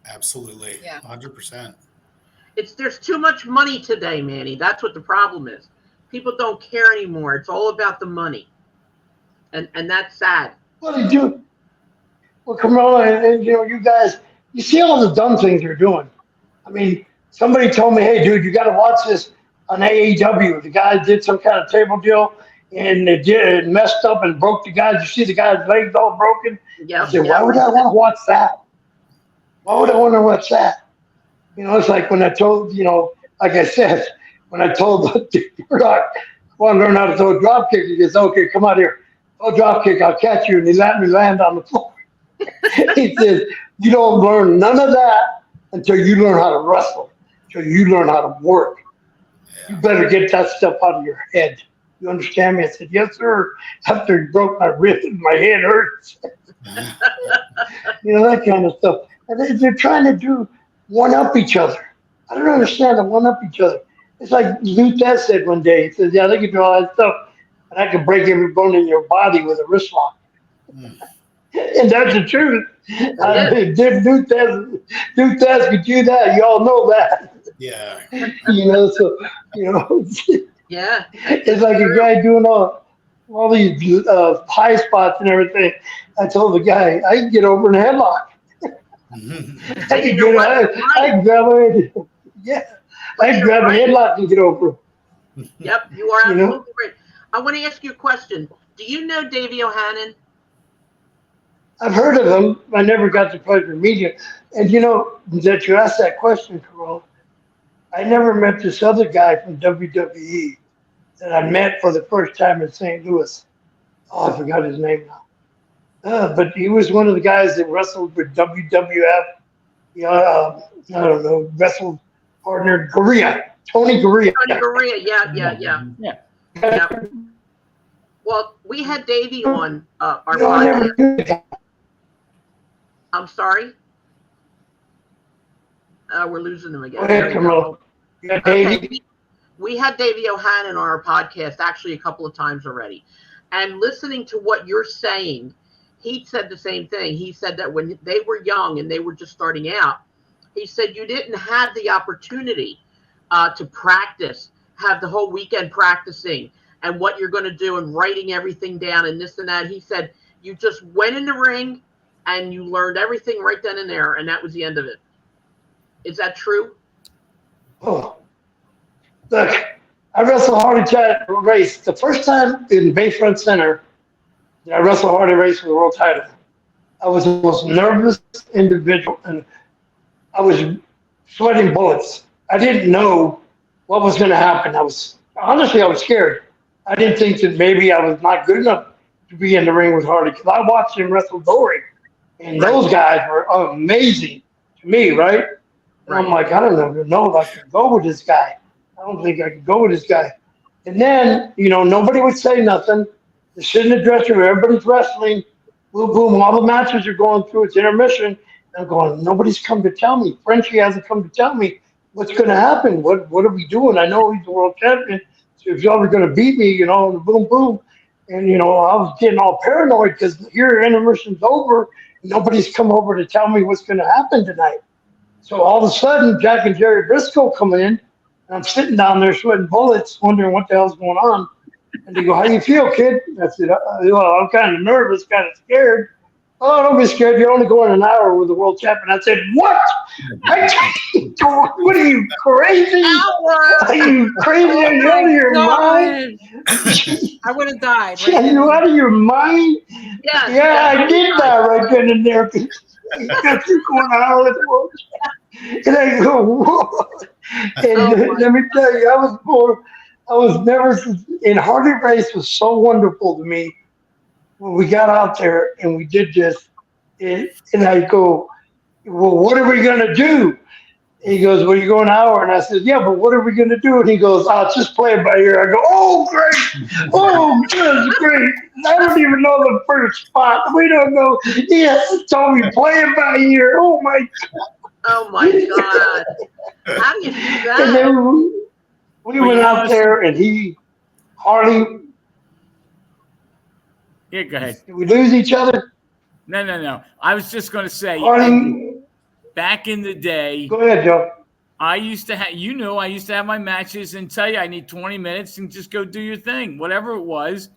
Absolutely. Yeah. 100%. There's too much money today, Manny. That's what the problem is. People don't care anymore. It's all about the money. And that's sad. Well, they do. Well, Carmela, and you guys, you see all the dumb things you're doing. I mean, somebody told me, hey, dude, you got to watch this on AEW. The guy did some kind of table deal, and it messed up and broke the guy. You see the guy's legs all broken? Yeah. I said, why would I want to watch that? Why would I want to watch that? It's like when I told, like I said, when I told Goodhart, I want to learn how to throw a drop kick. He goes, okay, come out here. Throw a drop kick, I'll catch you. And he let me land on the floor. He says, you don't learn none of that until you learn how to wrestle, until you learn how to work. You better get that stuff out of your head. You understand me? I said, yes, sir. After he broke my wrist and my head hurts. That kind of stuff. And they're trying to one-up each other. I don't understand the one-up each other. It's like Luther said one day. He says, yeah, they can do all that stuff, and I can break every bone in your body with a wrist lock. And that's the truth. If Luther could do that, you all know that. Yeah. Yeah. It's like a guy doing all these high spots and everything. I told the guy, I can get over in a headlock. I can grab a headlock and get over. Yep, you are absolutely right. I want to ask you a question. Do you know Davey O'Hannon? I've heard of him. I never got the pleasure of meeting him. And that you asked that question, Carol, I never met this other guy from WWE that I met for the first time in St. Louis. Oh, I forgot his name now. But he was one of the guys that wrestled with WWF. I don't know, wrestled partner Tony Gurria. Tony Gurria, yeah. Well, we had Davey on our podcast. I'm sorry. We're losing them again. Go ahead, Carmela. Okay, we had Davey O'Hannon on our podcast actually a couple of times already. And listening to what you're saying, he said the same thing. He said that when they were young and they were just starting out, he said you didn't have the opportunity to practice have the whole weekend practicing and what you're going to do and writing everything down and this and that. He said you just went in the ring and you learned everything right then and there, and that was the end of it. Is that true? Oh, look, I wrestled Hardy title race the first time in Bayfront Center. I wrestled Hardy race for the world title. I was the most nervous individual, and I was sweating bullets. I didn't know what was going to happen. I was scared. I didn't think that maybe I was not good enough to be in the ring with Hardy because I watched him wrestle Dory, and those guys were amazing to me, right? And I'm like, I don't know if I can go with this guy. I don't think I can go with this guy. And then, nobody would say nothing. They sit in the dressing room, everybody's wrestling. Boom, boom, all the matches are going through. It's intermission. And I'm going, nobody's come to tell me. Frenchie hasn't come to tell me what's going to happen. What are we doing? I know he's the world champion. So if y'all are going to beat me, boom, boom. And, I was getting all paranoid because here intermission's over. And nobody's come over to tell me what's going to happen tonight. So all of a sudden, Jack and Jerry Briscoe come in. And I'm sitting down there sweating bullets, wondering what the hell's going on. And they go, how you feel, kid? I said, well, I'm kind of nervous, kind of scared. Oh, don't be scared. You're only going an hour with the world champion. I said, what? What are you, crazy? Are you crazy? Are you out of your mind? I would have died. Are you out of your mind? Yeah, I did die right then and there. You got you going an hour with the world champion. And I go, whoa. And let me tell you, I was nervous, and Hardy Race was so wonderful to me when we got out there and we did this. And I go, well, what are we going to do? And he goes, well, you're going an hour. And I said, yeah, but what are we going to do? And he goes, I'll just play it by ear. I go, oh, great. Oh, that's great. I don't even know the first spot. We don't know. He has to tell me play it by ear. Oh, my God. Oh, my God. How do you do that? And then we went out there, and Hardy. Yeah, go ahead. Did we lose each other? No. I was just going to say, Hardy. back in the day, Go ahead, Joe. I used to have my matches and tell you I need 20 minutes and just go do your thing, whatever it was.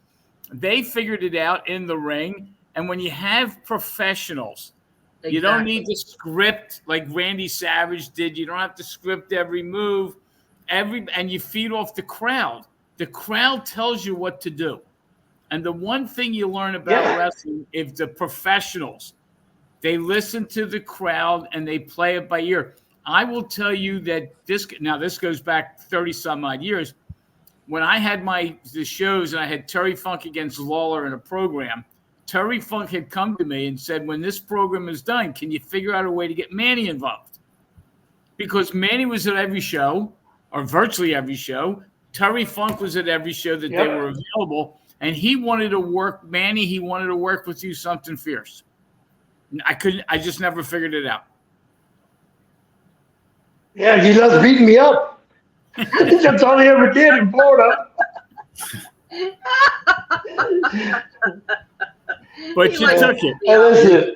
They figured it out in the ring. And when you have professionals, you don't need to script like Randy Savage did. You don't have to script every move. And you feed off the crowd. The crowd tells you what to do. And the one thing you learn about wrestling is the professionals. They listen to the crowd and they play it by ear. I will tell you that this goes back 30-some-odd years. When I had the shows and I had Terry Funk against Lawler in a program, Terry Funk had come to me and said, when this program is done, can you figure out a way to get Manny involved? Because Manny was at every show, or virtually every show. Terry Funk was at every show that they were available. And he wanted to work, Manny, he wanted to work with you something fierce. I just never figured it out. Yeah, he loves beating me up. That's all he ever did in Florida. But you took it. Hey, listen.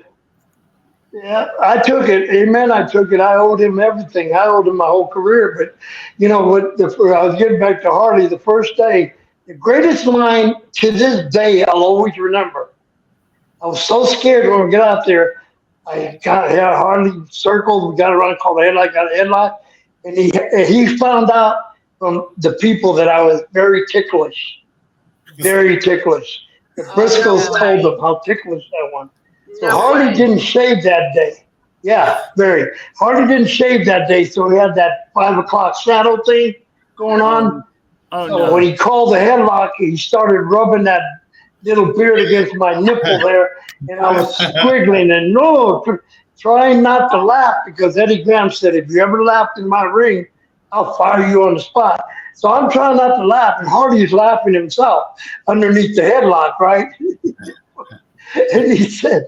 Yeah, I took it. Amen. I took it. I owed him everything. I owed him my whole career. But you know what? I was getting back to Hardy the first day. The greatest line to this day I'll always remember. I was so scared when we got out there. I had Hardy circled. We got around, called the headlock, got a headlock. And he found out from the people that I was very ticklish. Very ticklish. The Briscoes told them how ticklish I was. So Hardy didn't shave that day. Yeah, very. Hardy didn't shave that day, so he had that 5 o'clock shadow thing going on. So when he called the headlock, he started rubbing that little beard against my nipple there, and I was squiggling and trying not to laugh because Eddie Graham said, if you ever laughed in my ring, I'll fire you on the spot. So I'm trying not to laugh, and Hardy's laughing himself underneath the headlock, right? And he said,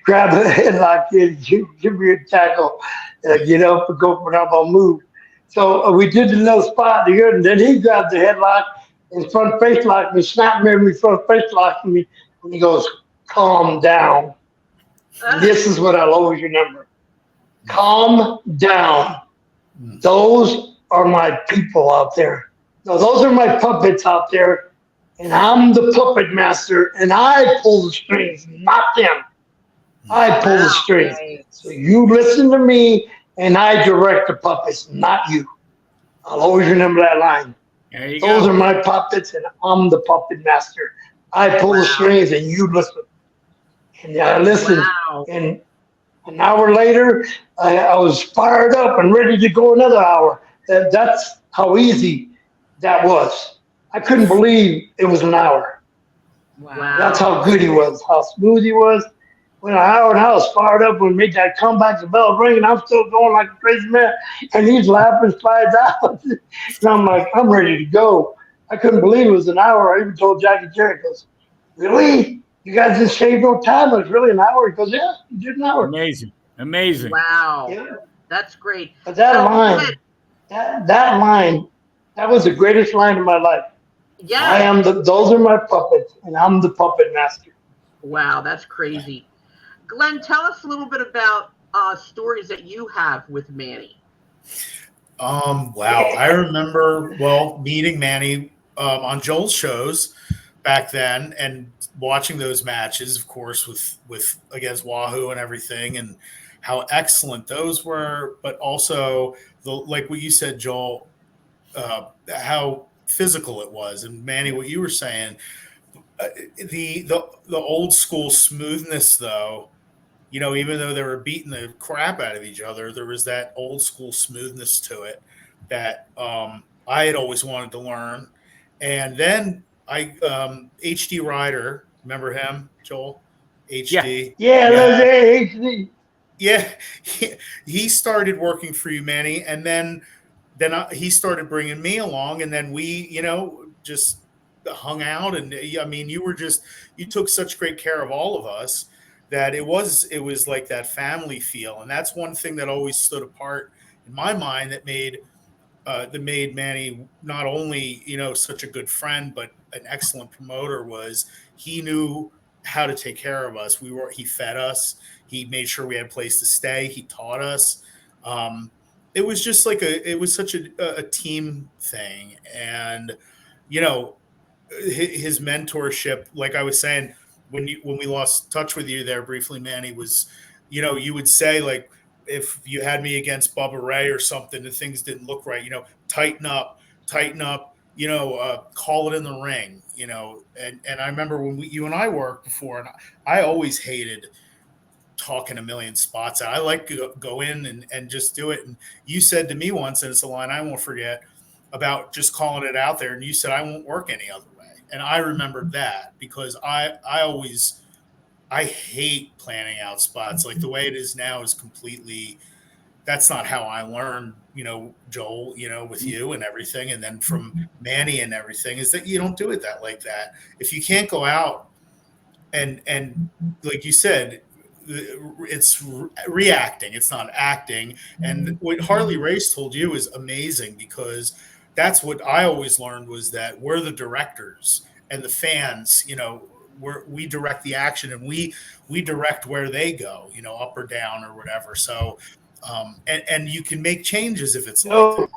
grab the headlock, give me a tackle, get up and go for an elbow move. So we did the little spot here, and then he grabbed the headlock and front face locked me, snapped me, and front face locked me, and he goes, calm down. And this is what I'll always remember. Calm down. Those are my people out there. No, those are my puppets out there, and I'm the puppet master, and I pull the strings, not them. I pull the Wow. strings. Right. So you listen to me, and I direct the puppets, not you. I'll always remember that line. There you Those are go. my puppets, and I'm the puppet master. I pull the Wow. strings, and you listen. And I listened, Wow. and an hour later, I was fired up and ready to go another hour. That's how easy that was. I couldn't believe it was an hour. Wow. That's how good he was, how smooth he was. When an hour and I was fired up when we made that comeback, the bell ringing, I'm still going like a crazy man, and he's laughing slides out. And I'm like, I'm ready to go. I couldn't believe it was an hour. I even told Jackie Jerry, he goes, really? You guys just shaved no time? It was really an hour? He goes, yeah, you did an hour. Amazing. Amazing. Wow. Yeah. That's great. But that So, line, that line, that was the greatest line of my life. yeah. Those are my puppets, and I'm the puppet master. Wow, that's crazy. Glenn, tell us a little bit about stories that you have with Manny. Wow. I remember, meeting Manny on Joel's shows back then and watching those matches, of course, with against Wahoo and everything, and how excellent those were, but also like what you said, Joel, how physical it was. And Manny, what you were saying, the old school smoothness, though, even though they were beating the crap out of each other, there was that old school smoothness to it that I had always wanted to learn. And then HD Ryder, remember him, Joel? HD. Yeah, those HD. Yeah, he started working for you, Manny, and then he started bringing me along, and then we, just hung out. And I mean, you took such great care of all of us that it was like that family feel. And that's one thing that always stood apart in my mind that made Manny not only, such a good friend, but an excellent promoter. Was he knew how to take care of us. He fed us. He made sure we had a place to stay. He taught us. It was just like it was such a team thing. And, his mentorship, like I was saying, when we lost touch with you there briefly, Manny, was, you would say, like, if you had me against Bubba Ray or something, and things didn't look right, tighten up, call it in the ring, and I remember when you and I worked before, and I always hated talking a million spots out. I like to go in and just do it. And you said to me once, and it's a line I won't forget, about just calling it out there. And you said, I won't work any other way. And I remembered that because I hate planning out spots. Like the way it is now is completely, that's not how I learned, Joel, with you and everything. And then from Manny and everything, is that you don't do it like that. If you can't go out and like you said, it's reacting, it's not acting. And what Harley Race told you is amazing, because that's what I always learned, was that we're the directors and the fans, we direct the action, and we direct where they go, up or down or whatever. So and you can make changes if it's like that.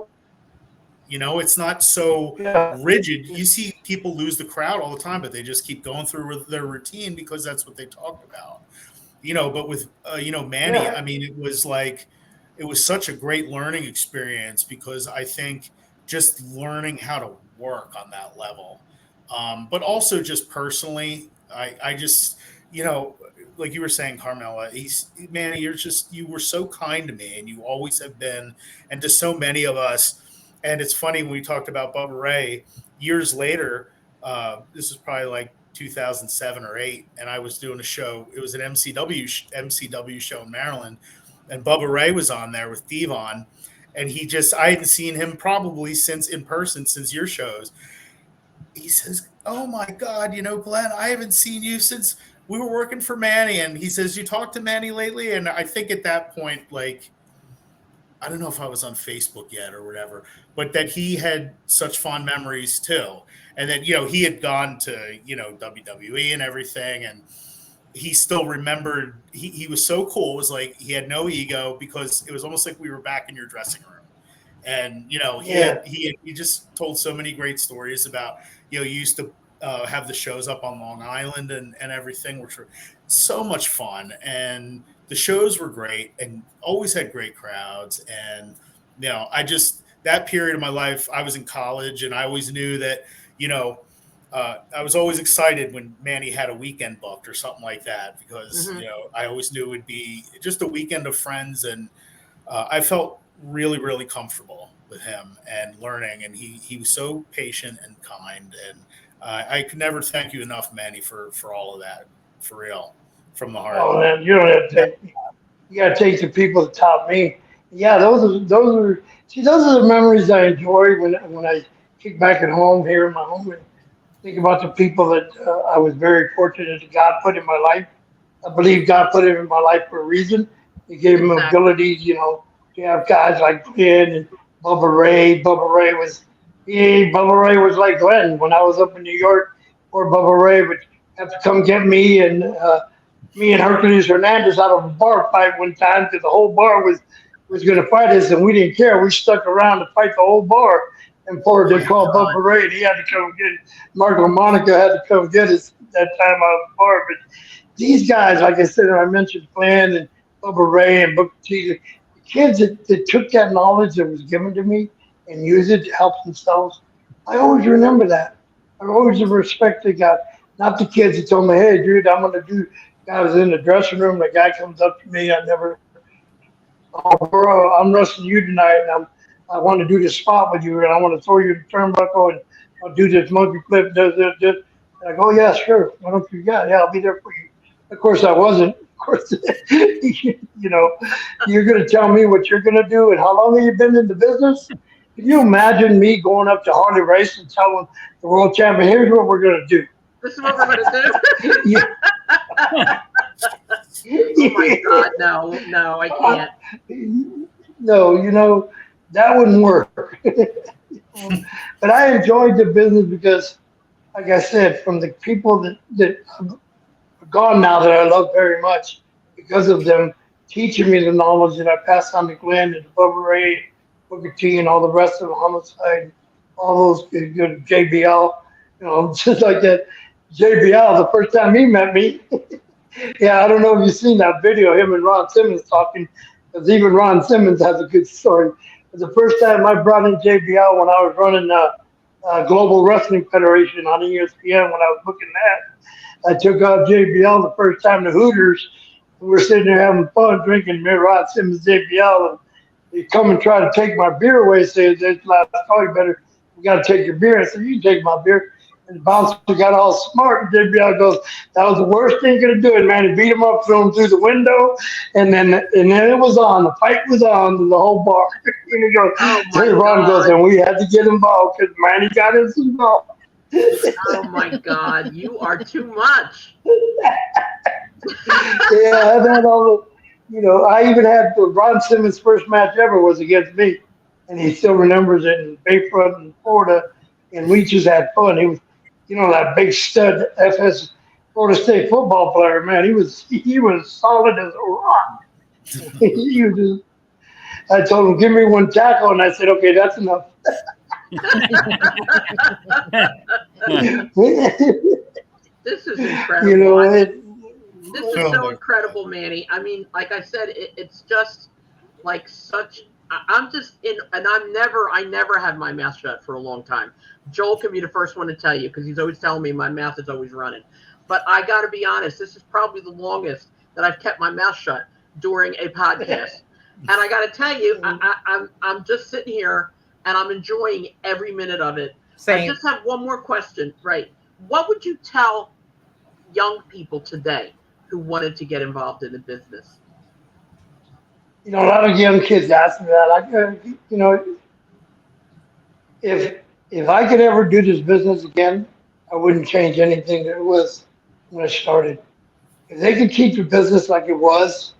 It's not so rigid. You see people lose the crowd all the time, but they just keep going through with their routine because that's what they talked about. But with Manny, I mean, it was such a great learning experience, because I think just learning how to work on that level, but also just personally, I just, like you were saying, Carmela, Manny, you were so kind to me, and you always have been, and to so many of us. And it's funny, when we talked about Bubba Ray years later, this is probably like 2007 or 8, and I was doing a show. It was an MCW show in Maryland, and Bubba Ray was on there with Devon, and I hadn't seen him probably since your shows. He says, "Oh my God, Glenn, I haven't seen you since we were working for Manny." And he says, "You talked to Manny lately?" And I think at that point, like, I don't know if I was on Facebook yet or whatever, but that he had such fond memories too. And that, he had gone to, WWE and everything. And he still remembered, he was so cool. It was like, he had no ego, because it was almost like we were back in your dressing room. And he just told so many great stories about he used to have the shows up on Long Island and everything, which were so much fun. And the shows were great and always had great crowds. And that period of my life, I was in college, and I always knew that I was always excited when Manny had a weekend booked or something like that, because I always knew it would be just a weekend of friends, and I felt really, really comfortable with him and learning. And he was so patient and kind, and I could never thank you enough, Manny, for all of that, for real, from the heart. Oh man, you don't have to take. You got to take the people that taught me. Yeah, those are the memories I enjoy when I kick back at home here in my home and think about the people that I was very fortunate that God put in my life. I believe God put it in my life for a reason. He gave them abilities, to have guys like Glenn and Bubba Ray. Bubba Ray was like Glenn when I was up in New York. Or Bubba Ray would have to come get me and Hercules Hernandez out of a bar fight one time, because the whole bar was going to fight us, and we didn't care. We stuck around to fight the whole bar. And they called Bubba Ray, and he had to come get Marco Monica had to come get us that time out of the bar. But these guys, like I said, I mentioned Glenn and Bubba Ray and Booker T, the kids that took that knowledge that was given to me and used it to help themselves. I always remember that. I always respect the guy, not the kids that told me, "Hey, dude, I'm going to do." I was in the dressing room. The guy comes up to me. "Oh, bro, I'm wrestling you tonight, and I want to do this spot with you, and I want to throw you the turnbuckle, and I'll do this monkey flip, this. And I go, "Yeah, sure. Why don't you got? Yeah, I'll be there for you." Of course, I wasn't. Of course, you're going to tell me what you're going to do, and how long have you been in the business? Can you imagine me going up to Harley Race and telling the world champion, "Here's what we're going to do. This is what we're going to do." Oh my God, no, I can't. No, that wouldn't work. But I enjoyed the business because, like I said, from the people that are gone now that I love very much, because of them teaching me the knowledge that I passed on to Glenn and Bubba Ray, Booker T, and all the rest of the Homicide, all those good JBL, just like that. JBL, the first time he met me, yeah, I don't know if you've seen that video, him and Ron Simmons talking, because even Ron Simmons has a good story. The first time I brought in JBL when I was running Global Wrestling Federation on ESPN, when I was looking at, I took out JBL the first time to Hooters. We were sitting there having fun, drinking Ron Simmons JBL, and he come and try to take my beer away. Says, "Last call, we got to take your beer." I said, "You can take my beer." And the bouncer got all smart. And JBL goes, "That was the worst thing you could have done, man." He beat him up, threw him through the window, and then it was on. The fight was on to the whole bar. And he goes, Ron goes, "And we had to get involved because Manny got us involved." Oh my God, you are too much. Yeah, I've had all the, I even had Ron Simmons' first match ever was against me, and he still remembers it in Bayfront in Florida, and we just had fun. He was, that big stud FS Florida State football player, man. He was solid as a rock. I told him, "Give me one tackle," and I said, "Okay, that's enough." This is incredible. This is Oh so my incredible, Manny. I mean, like I said, it's just like such. I'm just in, and I never had my mouth shut for a long time. Joel can be the first one to tell you, because he's always telling me my mouth is always running. But I got to be honest, this is probably the longest that I've kept my mouth shut during a podcast. And I got to tell you, I'm just sitting here and I'm enjoying every minute of it. Same. I just have one more question. Right? What would you tell young people today who wanted to get involved in the business? A lot of young kids ask me that. If I could ever do this business again, I wouldn't change anything that it was when I started. If they could keep the business like it was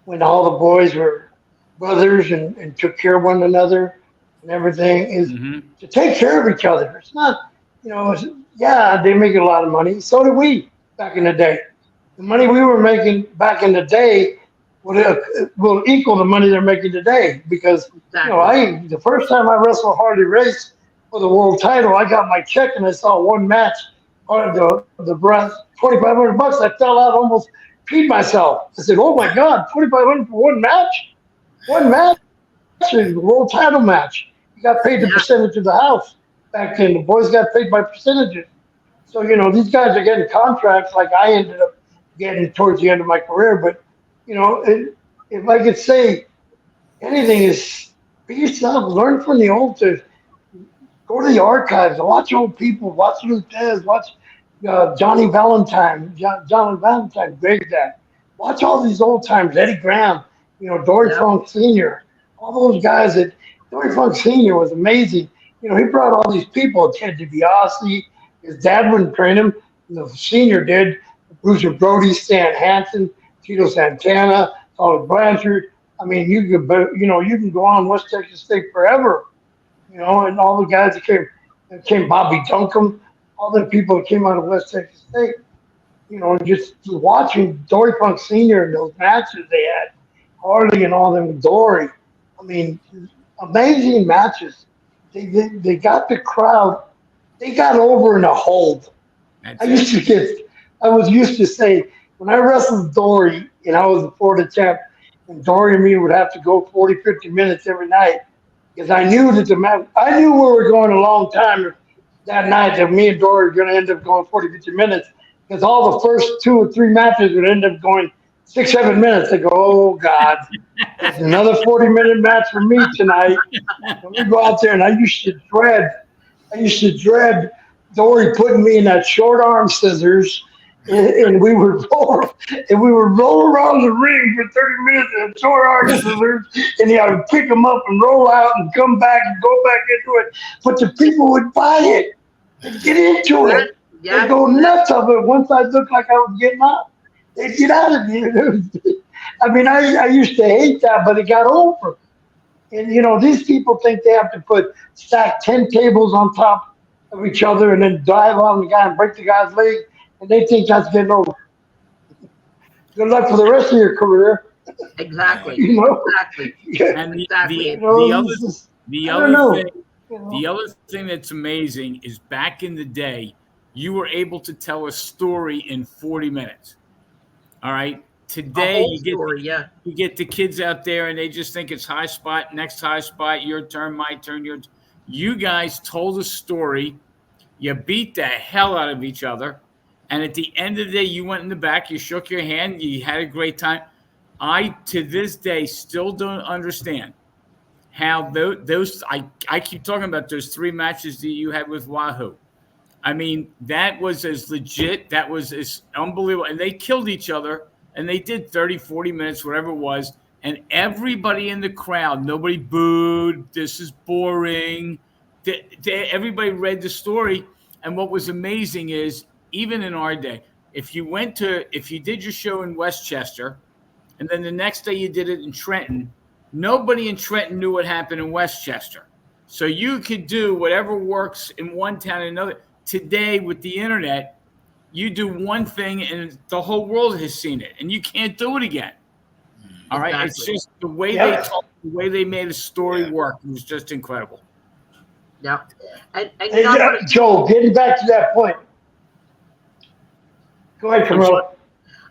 when all the boys were brothers and took care of one another and everything, is to take care of each other. It's not, yeah, they make a lot of money. So did we back in the day. The money we were making back in the day will equal the money they're making today. Because Exactly. the first time I wrestled Harley Race for the world title, I got my check and I saw one match, or the breath, $2,500. I fell out, almost peed myself. I said, "Oh my God, 2,500 for one match? One match is a world title match. You got paid the Yeah. percentage of the house back then. The boys got paid by percentages. So these guys are getting contracts like I ended up getting towards the end of my career. But if I could say anything is be yourself, learn from the old to go to the archives, watch old people, watch Lutez, watch Johnny Valentine, Johnny Valentine, great dad. Watch all these old timers, Eddie Graham, Dory Yep. Funk Sr., all those guys Dory Funk Sr. was amazing. He brought all these people, Ted DiBiase, his dad wouldn't train him, the senior did, Bruiser Brody, Stan Hansen, Tito Santana, Solid Blanchard. I mean, you can go on West Texas State forever, and all the guys that came, Bobby Duncombe, all the people that came out of West Texas State, just watching Dory Funk Sr. and those matches they had, Harley and all them with Dory. I mean, amazing matches. They got the crowd. They got over in a hold. That's I it. was used to say, when I wrestled Dory and I was the Florida champ, and Dory and me would have to go 40, 50 minutes every night, because I knew I knew we were going a long time that night, that me and Dory were going to end up going 40, 50 minutes, because all the first 2 or 3 matches would end up going 6, 7 minutes. I go, oh God, there's another 40-minute match for me tonight. Let me go out there, and I used to dread Dory putting me in that short arm scissors, and we would roll around the ring for 30 minutes in short arm scissors, and I would pick them up and roll out and come back and go back into it. But the people would buy it and get into it. Yeah. They'd go nuts of it once I looked like I was getting up. They'd get out of it. I mean, I used to hate that, but it got over. And these people think they have to stack 10 tables on top of each other and then dive on the guy and break the guy's leg, and they think that's getting over. Good luck for the rest of your career. Exactly. Exactly. And Exactly. the other thing that's amazing is back in the day, you were able to tell a story in 40 minutes. All right. Today, you get the kids out there and they just think it's high spot, next high spot, your turn, my turn, your turn. You guys told a story. You beat the hell out of each other. And at the end of the day, you went in the back, you shook your hand, you had a great time. I, to this day, still don't understand how I keep talking about those 3 matches that you had with Wahoo. I mean, that was as legit. That was as unbelievable. And they killed each other. And they did 30, 40 minutes, whatever it was. And everybody in the crowd, nobody booed. This is boring. Everybody read the story. And what was amazing is, even in our day, if you did your show in Westchester, and then the next day you did it in Trenton, nobody in Trenton knew what happened in Westchester. So you could do whatever works in one town and another. Today, with the internet, you do one thing and the whole world has seen it, and you can't do it again. All right. It's just the way they talked, the way they made a story work. It was just incredible. Yeah. And Hey, Joe, getting back to that point. Go ahead, Carmela.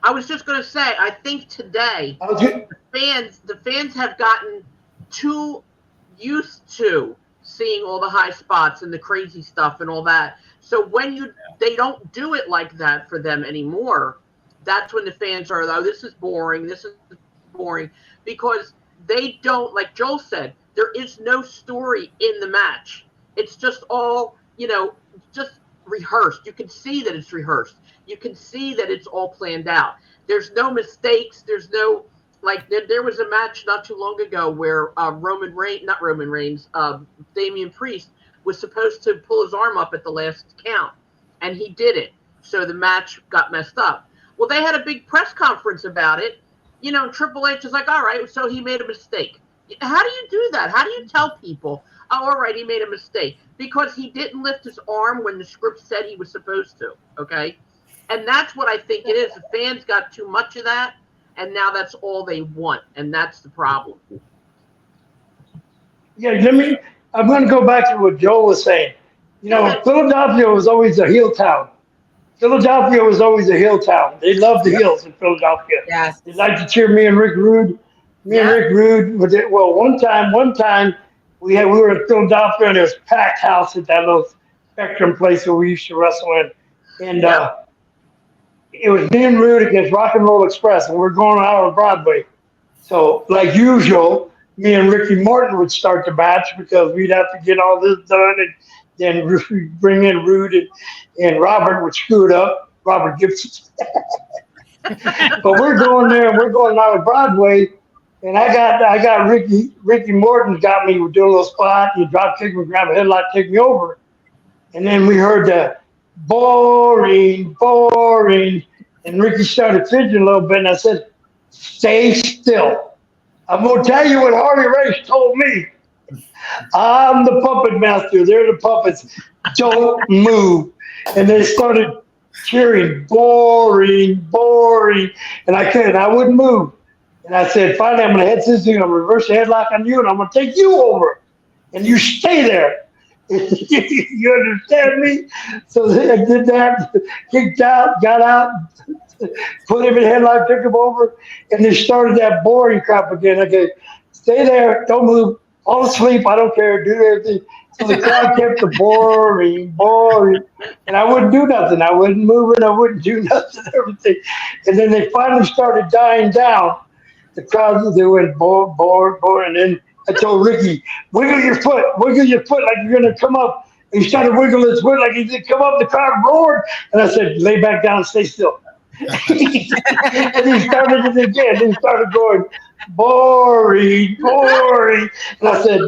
I was just going to say, I think today the fans have gotten too used to seeing all the high spots and the crazy stuff and all that. So when they don't do it like that for them anymore, that's when the fans are, oh, this is boring. This is boring, because they don't, like Joel said, there is no story in the match. It's just all, just rehearsed. You can see that it's rehearsed. You can see that it's all planned out. There's no mistakes. There's no, there was a match not too long ago where Damian Priest was supposed to pull his arm up at the last count, and he did it. So the match got messed up. Well, they had a big press conference about it. Triple H is like, all right, so he made a mistake. How do you do that? How do you tell people, oh, all right, he made a mistake? Because he didn't lift his arm when the script said he was supposed to, okay? And that's what I think it is. The fans got too much of that, and now that's all they want, and that's the problem. Yeah, I'm going to go back to what Joel was saying. You know, Philadelphia was always a hill town. Philadelphia was always a hill town. They loved the hills in Philadelphia. Yes. They liked to cheer me and Rick Rude. Well, one time we were in Philadelphia and there was a packed house at that little Spectrum place where we used to wrestle in. And it was me and Rude against Rock and Roll Express, and we're going out on Broadway. So, like usual, me and Ricky Morton would start the match because we'd have to get all this done, and then bring in Rude and Robert would screw it up. Robert Gibson. But we're going there, and we're going out on Broadway, and I got Ricky Morton got me doing a little spot. He drop kick me, grab a headlock, take me over, and then we heard the boring, and Ricky started fidgeting a little bit, and I said, "Stay still. I'm going to tell you what Harley Race told me. I'm the puppet master. They're the puppets. Don't move." And they started cheering, boring. And I couldn't. I wouldn't move. And I said, finally, I'm going to head this thing. I'm going to reverse the headlock on you, and I'm going to take you over. And you stay there. You understand me? So I did that, kicked out, got out, put him in headlock, took him over, and they started that boring crap again. Okay, stay there, don't move, fall asleep, I don't care, do everything. So the crowd kept the boring, and I wouldn't do nothing. I wasn't moving, I wouldn't do nothing, everything. And then they finally started dying down. The crowd, they went bored, and then I told Ricky, wiggle your foot like you're going to come up. And he started wiggling his foot like he did come up. The crowd roared. And I said, lay back down, stay still. And he started it again. He started going, boring. And I said,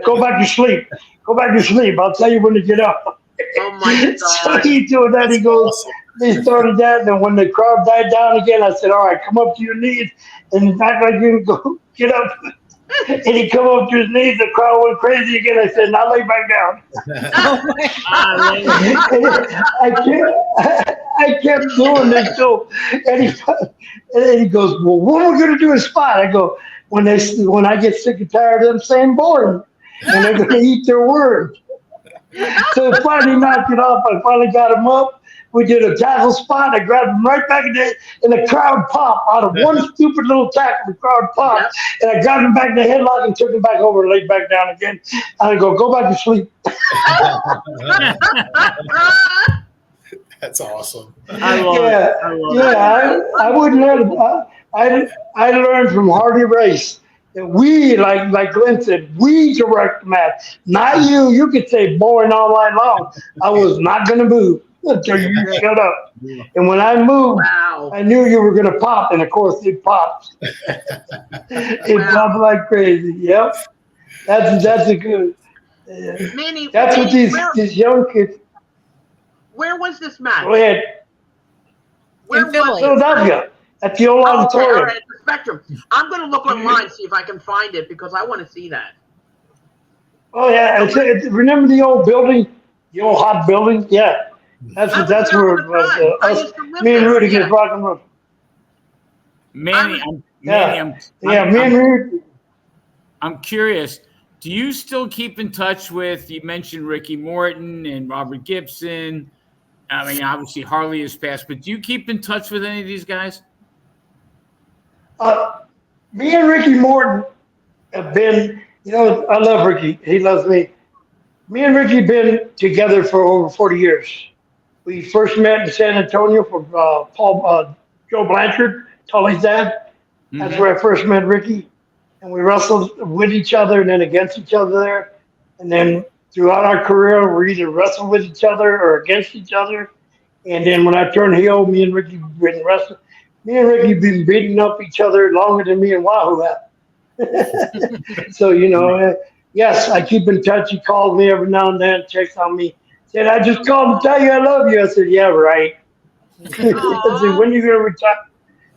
go back to sleep. I'll tell you when to get up. Oh, my God. So he doing that. He goes, they started that. And then when the crowd died down again, I said, all right, come up to your knees and act like you're going to go get up. And he come up to his knees, the crowd went crazy again. I said, now lay back down. I kept doing this too. And he goes, well, what are we going to do in spot? I go, when I get sick and tired of them saying boring, and they're going to eat their words. So finally knocked it off. I finally got him up. We did a tackle spot. I grabbed him right back in there, and the crowd popped. Out of one stupid little tackle, the crowd popped. And I grabbed him back in the headlock and took him back over and laid back down again. And I go back to sleep. That's awesome. I love it. I wouldn't let him. I learned from Hardy Race that we, like Glenn said, we direct the match, not you. You could say boring all night long. I was not going to move until you shut up. And when I moved, I knew you were going to pop, and of course it popped. It popped like crazy. Yep, that's a good. Manny, that's what these young kids. Where was this match? Go ahead. Where was Philadelphia at the old auditorium. All right, at the Spectrum. I'm going to look online, see if I can find it, because I want to see that. Oh yeah, remember the old building, the old hot building? Yeah, that's where it was. Me and Rudy against Rock and Roll. Manny, I'm curious. Do you still keep in touch with? You mentioned Ricky Morton and Robert Gibson. I mean, obviously Harley has passed, but do you keep in touch with any of these guys? Me and Ricky Morton have been. You know, I love Ricky. He loves me. Me and Ricky have been together for over 40 years. We first met in San Antonio for Joe Blanchard, Tully's dad. That's where I first met Ricky. And we wrestled with each other and then against each other there. And then throughout our career, we either wrestled with each other or against each other. And then when I turned heel, me and Ricky been wrestling. Me and Ricky been beating up each other longer than me and Wahoo have. So, you know, yes, I keep in touch. He calls me every now and then, checks on me. Said, I just called to tell you I love you. I said, yeah, right. I said, when are you going to retire?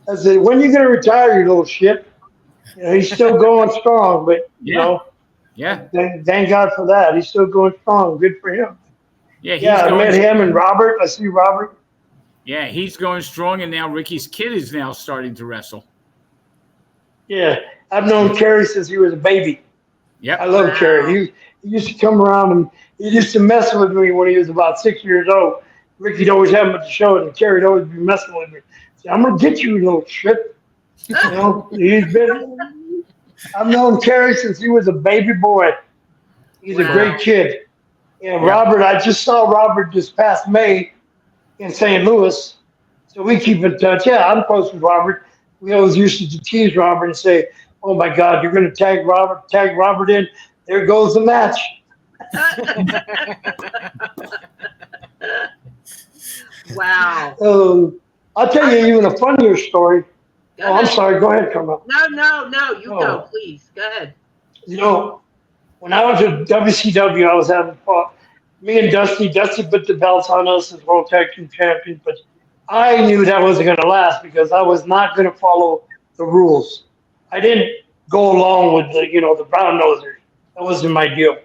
I said, when are you going to retire, you little shit? You know, he's still going strong, but, you know. Yeah. Thank God for that. He's still going strong. Good for him. Yeah, I met him and Robert. I see Robert. Yeah, he's going strong, and now Ricky's kid is now starting to wrestle. Yeah, I've known Kerry since he was a baby. Yep. I love Kerry. He used to come around and he used to mess with me when he was about 6 years old. Ricky'd always have him at the show, and Kerry'd always be messing with me. Say, I'm gonna get you, little shit. You know, I've known Kerry since he was a baby boy. He's a great kid. And Robert, I just saw Robert this past May in St. Louis. So we keep in touch. Yeah, I'm close with Robert. We always used to tease Robert and say, "Oh my God, you're going to tag Robert in. There goes the match." Wow. I'll tell you even a funnier story. I'm sorry. Go ahead, Carmela. No. You go, please. Go ahead. You know, when I was at WCW, I was having fun. Me and Dusty put the belts on us as World Tag Team Champions, but I knew that wasn't going to last because I was not going to follow the rules. I didn't go along with the brown nosers. That wasn't my deal.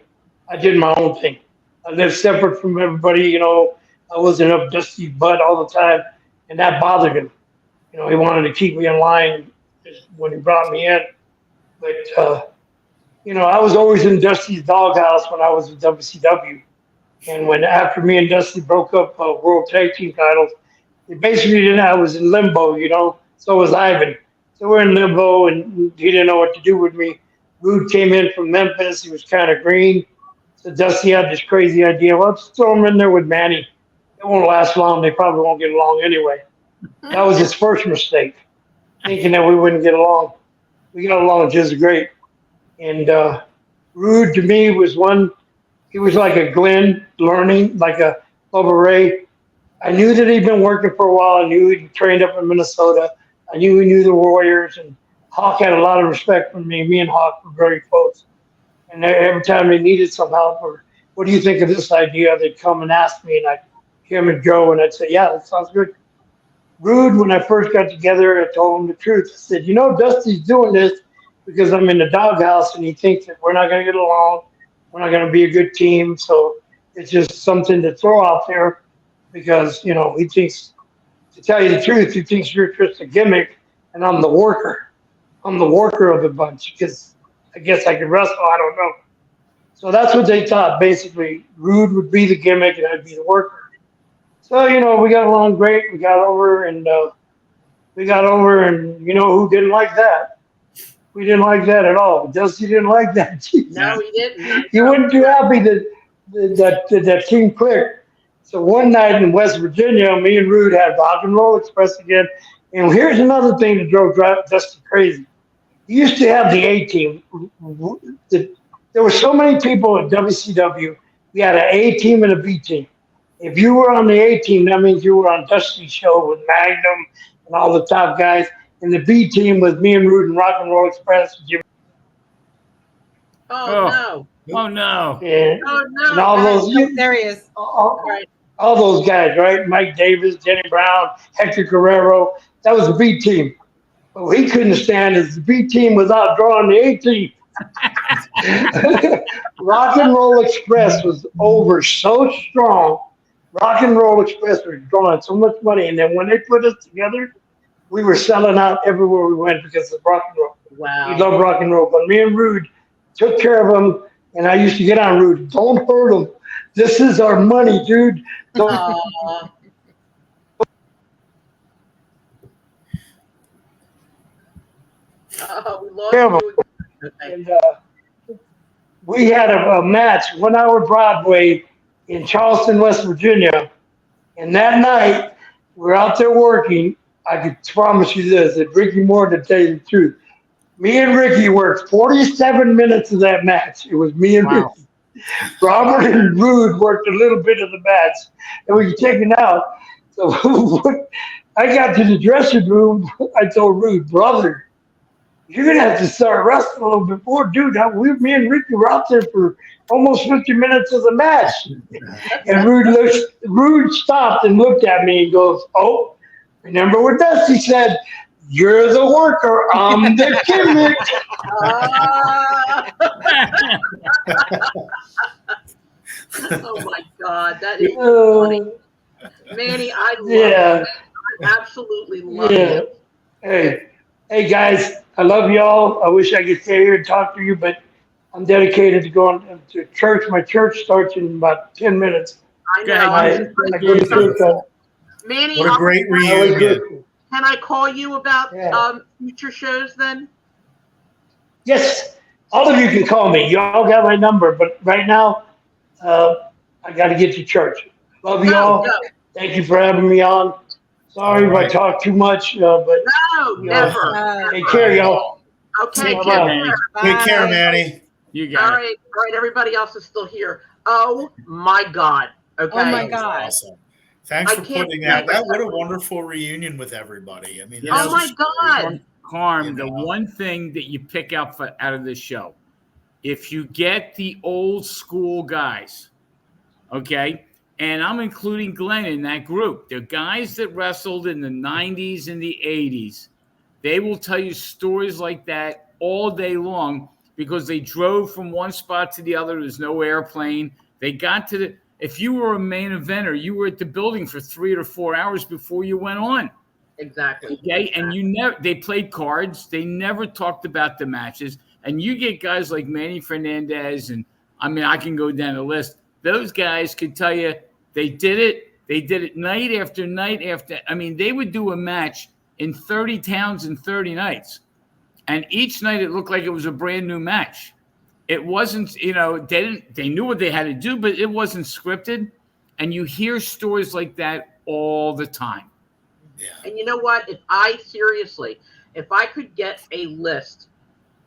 I did my own thing. I lived separate from everybody. I wasn't up Dusty's butt all the time, and that bothered him. He wanted to keep me in line when he brought me in. But, I was always in Dusty's doghouse when I was with WCW. And after me and Dusty broke up World Tag Team titles, it basically didn't. I was in limbo, So was Ivan. So we're in limbo, and he didn't know what to do with me. Rude came in from Memphis. He was kind of green. So Dusty had this crazy idea. Well, let's throw him in there with Manny. It won't last long. They probably won't get along anyway. That was his first mistake, thinking that we wouldn't get along. We got along just great. And Rude to me was one. He was like a Glen, learning, like a Bubba Ray. I knew that he'd been working for a while. I knew he trained up in Minnesota. I knew he knew the Warriors. And Hawk had a lot of respect for me. Me and Hawk were very close. And every time they needed some help or, what do you think of this idea? They'd come and ask me, and I'd hear him and Joe, and I'd say, yeah, that sounds good. Rude, when I first got together, I told him the truth. I said, Dusty's doing this because I'm in the doghouse, and he thinks that we're not going to get along. We're not going to be a good team. So it's just something to throw out there because, he thinks, to tell you the truth, he thinks you're just a gimmick, and I'm the worker. I'm the worker of the bunch because I guess I could wrestle. I don't know. So that's what they thought. Basically, Rude would be the gimmick, and I'd be the worker. So, we got along great. We got over, and who didn't like that? We didn't like that at all. Dusty didn't like that. No, he didn't. He wasn't too happy that team clicked. So one night in West Virginia, me and Rude had Rock and Roll Express again. And here's another thing that drove Dusty crazy. He used to have the A team. There were so many people at WCW. We had an A team and a B team. If you were on the A team, that means you were on Dusty's show with Magnum and all the top guys. And the B team was me and Rude and Rock and Roll Express. Oh no! Oh no! And, Oh no! and all those, There he is. all those guys, right? Mike Davis, Denny Brown, Hector Guerrero. That was the B team. But what he couldn't stand is the B team was outdrawing the A team. Rock and Roll Express was over so strong. Rock and Roll Express was drawing so much money, and then when they put us together, we were selling out everywhere we went because of rock and roll. Wow. We love rock and roll. But me and Rude took care of them, and I used to get on Rude. Don't hurt them. This is our money, dude. Don't. We lost you. And we had a match, 1 hour Broadway in Charleston, West Virginia. And that night, we're out there working. I can promise you this, that Ricky Moore, to tell you the truth, me and Ricky worked 47 minutes of that match. It was me and Ricky. Robert and Rude worked a little bit of the match, and we were taken out. So I got to the dressing room. I told Rude, brother, you're going to have to start wrestling a little bit more. Dude, me and Ricky were out there for almost 50 minutes of the match. And Rude stopped and looked at me and goes, oh, remember what Dusty said? You're the worker, I'm the gimmick. Oh my God, that is funny. Manny, I love it. I absolutely love it. Hey guys, I love y'all. I wish I could stay here and talk to you, but I'm dedicated to going to church. My church starts in about 10 minutes. I Go ahead. know. I go to church on Manny, What a great Highway reunion. Good. can I call you about Yeah. future shows then? Yes, all of you can call me. Y'all got my number, but right now, I got to get to church. Love No, y'all. Thank you for having me on. Sorry All if I right. talk too much, but no, you know, never. take care, y'all. Okay, Take take care, Bye-bye. Manny. Take care, Bye. Manny. You All got it. right, all right. Everybody else is still here. Oh my God. Okay. Oh my That was God. awesome. Thanks I for can't putting believe that. it. What a wonderful reunion with everybody. I mean, You that's Oh know, my just God. Carm, You the know. one thing that you pick out out of this show, if you get the old school guys, okay, and I'm including Glenn in that group, the guys that wrestled in the 90s and the 80s, they will tell you stories like that all day long because they drove from one spot to the other. There's no airplane. They got to the, if you were a main eventer, you were at the building for 3 or 4 hours before you went on. Exactly. Okay, and you never, they played cards. They never talked about the matches. And you get guys like Manny Fernandez, and I mean, I can go down the list. Those guys could tell you they did it. They did it night after night after. I mean, they would do a match in 30 towns in 30 nights. And each night it looked like it was a brand new match. It wasn't, you know, they knew what they had to do, but it wasn't scripted. And you hear stories like that all the time. Yeah. And you know what? If I could get a list,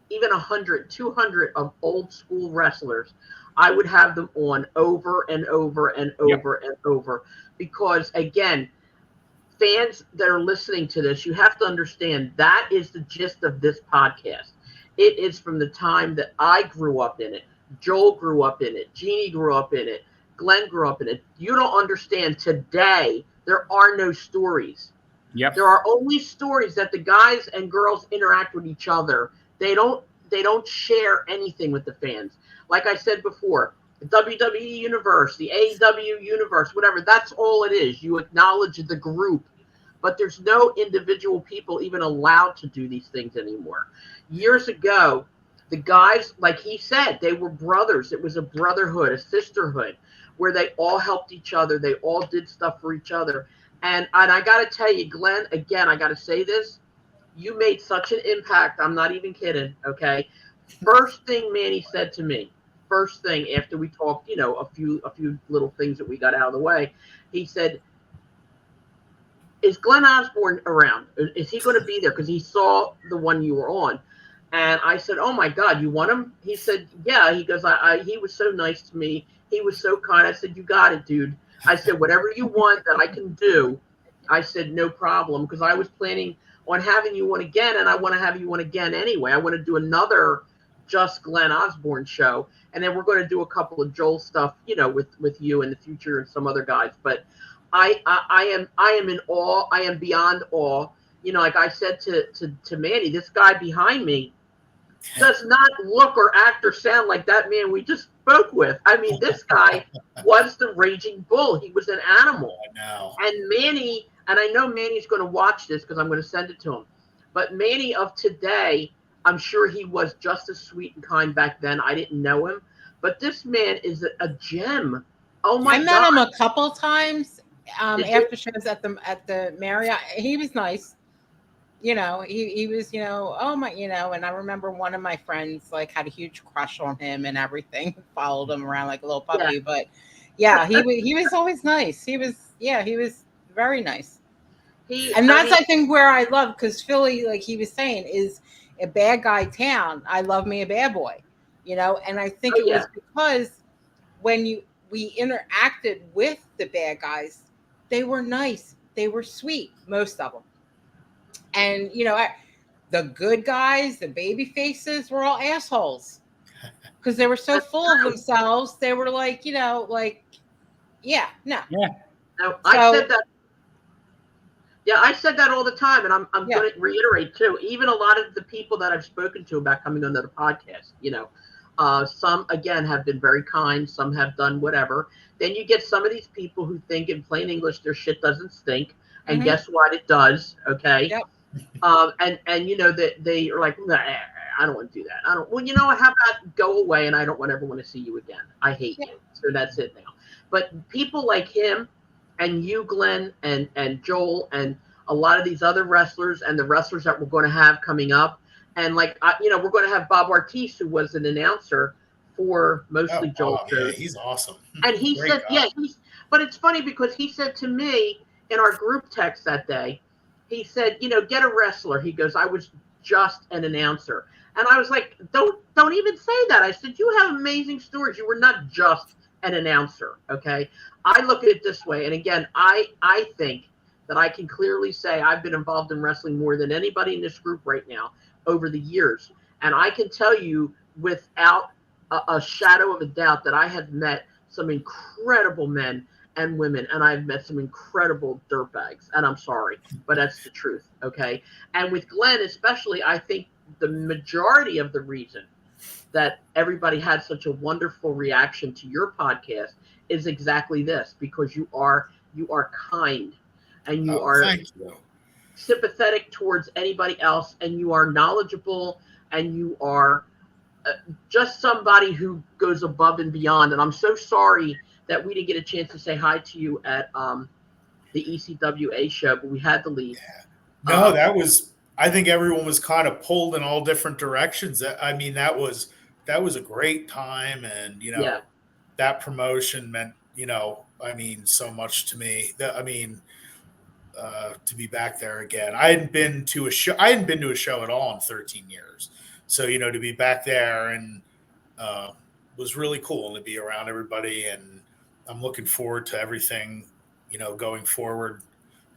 even 100, 200 of old school wrestlers, I would have them on over and over and over and over. Because again, fans that are listening to this, you have to understand that is the gist of this podcast. It is from the time that I grew up in it. Joel grew up in it. Jeannie grew up in it. Glenn grew up in it. You don't understand today, there are no stories. Yep. There are only stories that the guys and girls interact with each other. They don't share anything with the fans. Like I said before, the WWE universe, the AEW universe, whatever, that's all it is. You acknowledge the group, but there's no individual people even allowed to do these things anymore. Years ago, the guys, like he said, they were brothers. It was a brotherhood, a sisterhood, where they all helped each other. They all did stuff for each other. And I got to tell you, Glenn, again, I got to say this. You made such an impact. I'm not even kidding. Okay. First thing Manny said to me, first thing after we talked, you know, a few little things that we got out of the way, he said, is Glen Osbourne around? Is he going to be there? Because he saw the one you were on. And I said, oh my God, you want him? He said, yeah. He goes, he was so nice to me. He was so kind. I said, you got it, dude. I said, whatever you want that I can do. I said, no problem. Because I was planning on having you on again, and I want to have you on again anyway. I want to do another Just Glen Osbourne show. And then we're going to do a couple of Joel stuff, you know, with you in the future and some other guys. But I am in awe. I am beyond awe. You know, like I said to Manny, this guy behind me does not look or act or sound like that man we just spoke with. I mean, this guy was the Raging Bull. He was an animal. I know. And Manny, and I know Manny's going to watch this because I'm going to send it to him. But Manny of today, I'm sure he was just as sweet and kind back then. I didn't know him. But this man is a gem. Oh my God. I met him a couple times Did you? after shows at the Marriott. He was nice. You know, he was, you know, oh my, you know, and I remember one of my friends like had a huge crush on him and everything, followed him around like a little puppy. Yeah. But yeah, he was always nice. He was very nice. And that's I think where I love, because Philly, like he was saying, is a bad guy town. I love me a bad boy, you know, and I think it was because when we interacted with the bad guys, they were nice, they were sweet, most of them. And, you know, the good guys, the baby faces were all assholes because they were so full of themselves. They were like, you know, like, yeah, no. Yeah. No, I said that. Yeah, I said that all the time. And I'm going to reiterate, too. Even a lot of the people that I've spoken to about coming on the podcast, you know, some, again, have been very kind. Some have done whatever. Then you get some of these people who think in plain English their shit doesn't stink. And guess what? It does. Okay. Yep. And you know that they are like, nah, I don't want to do that. I don't. Well, you know what? How about go away and I don't want everyone to see you again. I hate you. So that's it now. But people like him and you, Glenn, and Joel, and a lot of these other wrestlers and the wrestlers that we're going to have coming up, and like you know, we're going to have Bob Ortiz, who was an announcer for mostly Joel shows. Yeah, he's awesome. And he said, but it's funny because he said to me in our group text that day, he said, you know, get a wrestler. He goes, I was just an announcer. And I was like, don't even say that. I said, you have amazing stories. You were not just an announcer. Okay. I look at it this way. And again, I think that I can clearly say I've been involved in wrestling more than anybody in this group right now over the years. And I can tell you without a shadow of a doubt that I have met some incredible men and women, and I've met some incredible dirtbags. And I'm sorry, but that's the truth. Okay. And with Glenn, especially, I think the majority of the reason that everybody had such a wonderful reaction to your podcast is exactly this, because you are kind and you are sympathetic towards anybody else, and you are knowledgeable, and you are just somebody who goes above and beyond. And I'm so sorry that we didn't get a chance to say hi to you at the ECWA show, but we had to leave. Yeah. No, I think everyone was kind of pulled in all different directions. I mean, that was a great time. And, you know, that promotion meant, you know, I mean, so much to me. To be back there again. I hadn't been to a show at all in 13 years. So, you know, to be back there and was really cool, and to be around everybody. And I'm looking forward to everything, you know, going forward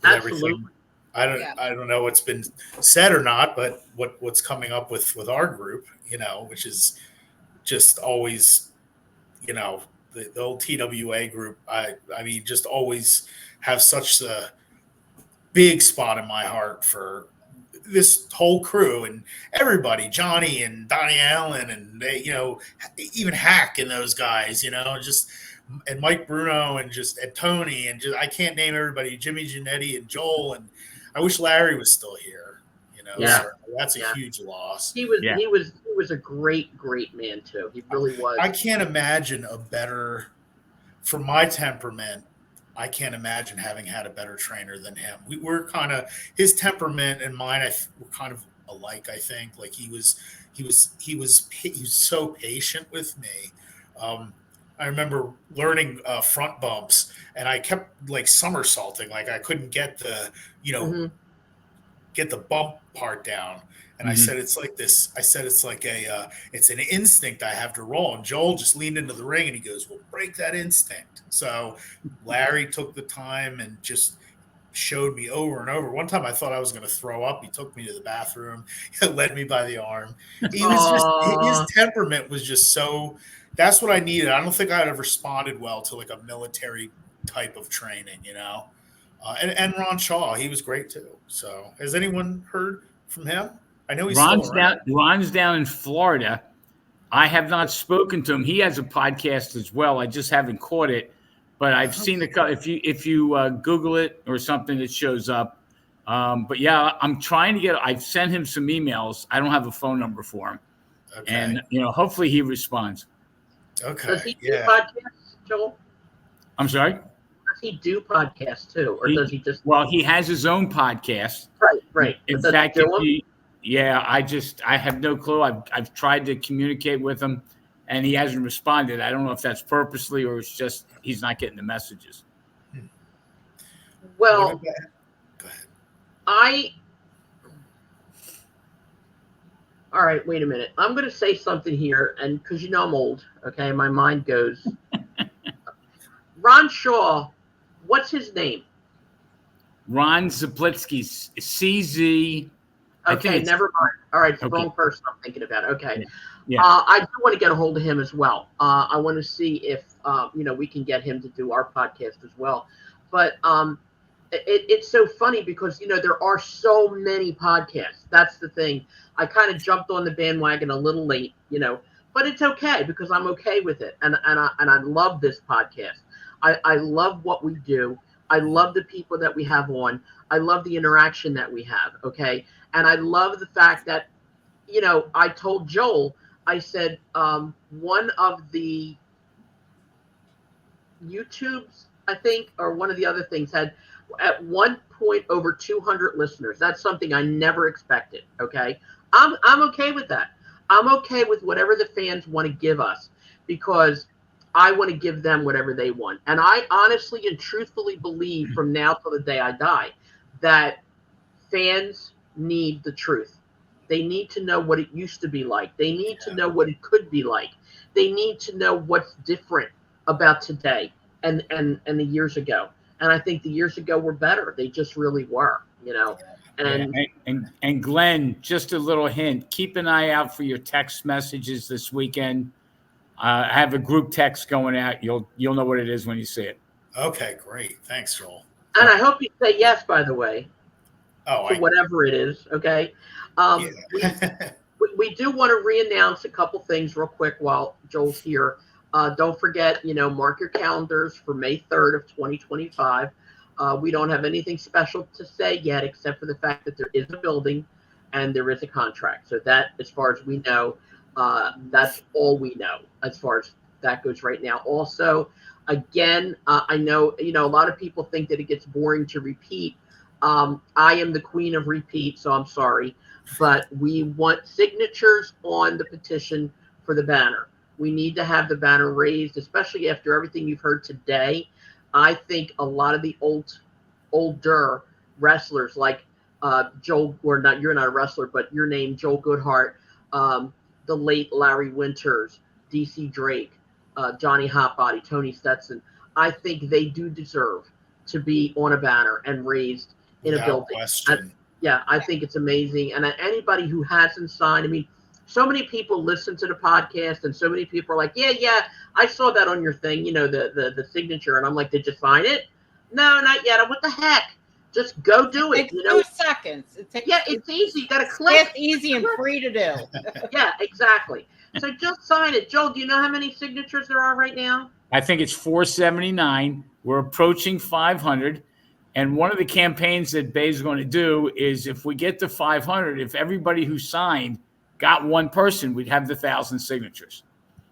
with everything. I don't know what's been said or not, but what's coming up with our group, you know, which is just always, you know, the old TWA group. I mean, just always have such a big spot in my heart for this whole crew and everybody, Johnny and Donnie Allen, and they, you know, even Hack and those guys, you know, and Mike Bruno and Tony and I can't name everybody, Jimmy Giannetti and Joel, and I wish Larry was still here, you know. Yeah. So that's a huge loss. He was a great man too. He really was. I can't imagine for my temperament, I can't imagine having had a better trainer than him. We're kind of, his temperament and mine, were kind of alike. I think like he was so patient with me. I remember learning front bumps, and I kept like somersaulting, like I couldn't get the, you know, get the bump part down. And I said, it's like this. I said, it's like it's an instinct I have to roll. And Joel just leaned into the ring and he goes, well, break that instinct. So Larry took the time and just showed me over and over. One time I thought I was going to throw up. He took me to the bathroom. He led me by the arm. He was his temperament was just so, that's what I needed. I don't think I'd have responded well to like a military type of training, you know? And Ron Shaw, he was great too. So has anyone heard from him? I know he's Ron's down in Florida. I have not spoken to him. He has a podcast as well. I just haven't caught it, but I've seen if you Google it or something, it shows up. But yeah, I'm trying to I've sent him some emails. I don't have a phone number for him, and you know, hopefully he responds. Okay. Does he do podcasts, Joel? I'm sorry. Does he do podcasts too, or does he just? Well, he has his own podcast. Right. In fact, I have no clue. I've tried to communicate with him, and he hasn't responded. I don't know if that's purposely or it's just he's not getting the messages. Well, go ahead. All right, wait a minute. I'm going to say something here, and because you know I'm old, okay, my mind goes. Ron Shaw, what's his name? Ron Zaplitsky, CZ. Okay, never mind. All right, it's the wrong person I'm thinking about. Okay. Yeah. I do want to get a hold of him as well. I want to see if, you know, we can get him to do our podcast as well. But it's so funny because, you know, there are so many podcasts. That's the thing. I kind of jumped on the bandwagon a little late, you know, but it's okay because I'm okay with it. And I love this podcast. I love what we do. I love the people that we have on. I love the interaction that we have. Okay. And I love the fact that, I told Joel, I said, one of the YouTubes, I think, or one of the other things had at one point over 200 listeners. That's something I never expected. Okay. I'm okay with that. I'm okay with whatever the fans want to give us, because I want to give them whatever they want. And I honestly and truthfully believe from now till the day I die that fans need the truth. They need to know what it used to be like. They need to know what it could be like. They need to know what's different about today and the years ago. And I think the years ago were better. They just really were, And Glenn, just a little hint, keep an eye out for your text messages this weekend. I have a group text going out. You'll know what it is when you see it. Okay, great. Thanks, Joel. And I hope you say yes, by the way. To whatever it is, okay? We do want to re-announce a couple things real quick while Joel's here. Don't forget, mark your calendars for May 3rd of 2025. We don't have anything special to say yet, except for the fact that there is a building and there is a contract. So that, as far as we know, that's all we know as far as that goes right now. Also, again, I know, a lot of people think that it gets boring to repeat. I am the queen of repeat, so I'm sorry. But we want signatures on the petition for the banner. We need to have the banner raised, especially after everything you've heard today. I think a lot of the older wrestlers like Joel, you're not a wrestler, but your name, Joel Goodhart, the late Larry Winters, DC Drake, Johnny Hotbody, Tony Stetson. I think they do deserve to be on a banner and raised in a building. I think it's amazing. And anybody who hasn't signed, so many people listen to the podcast and so many people are like, yeah, I saw that on your thing, the signature. And I'm like, did you sign it? No, not yet. What the heck? Just go do it. It takes 2 seconds. It's easy. You got to click. It's easy and free to do. Yeah, exactly. So just sign it. Joel, do you know how many signatures there are right now? I think it's 479. We're approaching 500. And one of the campaigns that Bay's going to do is, if we get to 500, if everybody who signed got one person, we'd have the 1,000 signatures.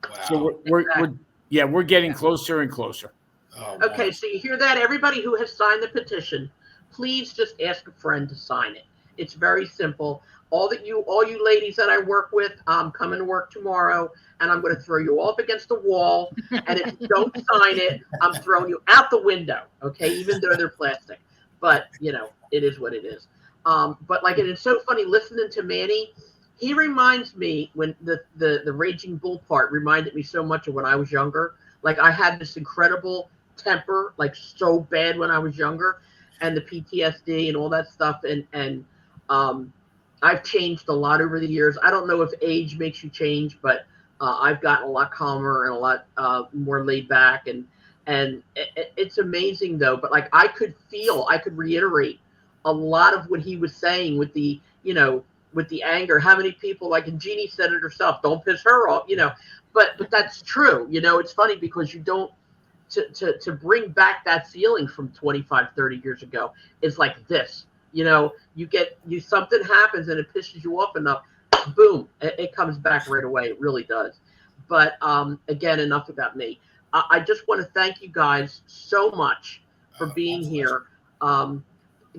Wow. So we're getting closer and closer. Oh, okay, so you hear that? Everybody who has signed the petition, please just ask a friend to sign it. It's very simple. All you ladies that I work with, I'm coming to work tomorrow, and I'm going to throw you all up against the wall. And if you don't sign it, I'm throwing you out the window. Okay, even though they're plastic, but it is what it is. But like, it's so funny listening to Manny. He reminds me, when the Raging Bull part reminded me so much of when I was younger. Like, I had this incredible temper, like so bad when I was younger, and the PTSD and all that stuff, and I've changed a lot over the years. I don't know if age makes you change, but I've gotten a lot calmer and a lot more laid back, and it's amazing though. But like, I could reiterate a lot of what he was saying with the anger. How many people, like, and Jeannie said it herself, don't piss her off, but that's true. It's funny because you don't, to bring back that feeling from 25, 30 years ago is like this. Something happens and it pisses you off enough, boom, it comes back right away. It really does. But again, enough about me. I just want to thank you guys so much for being here.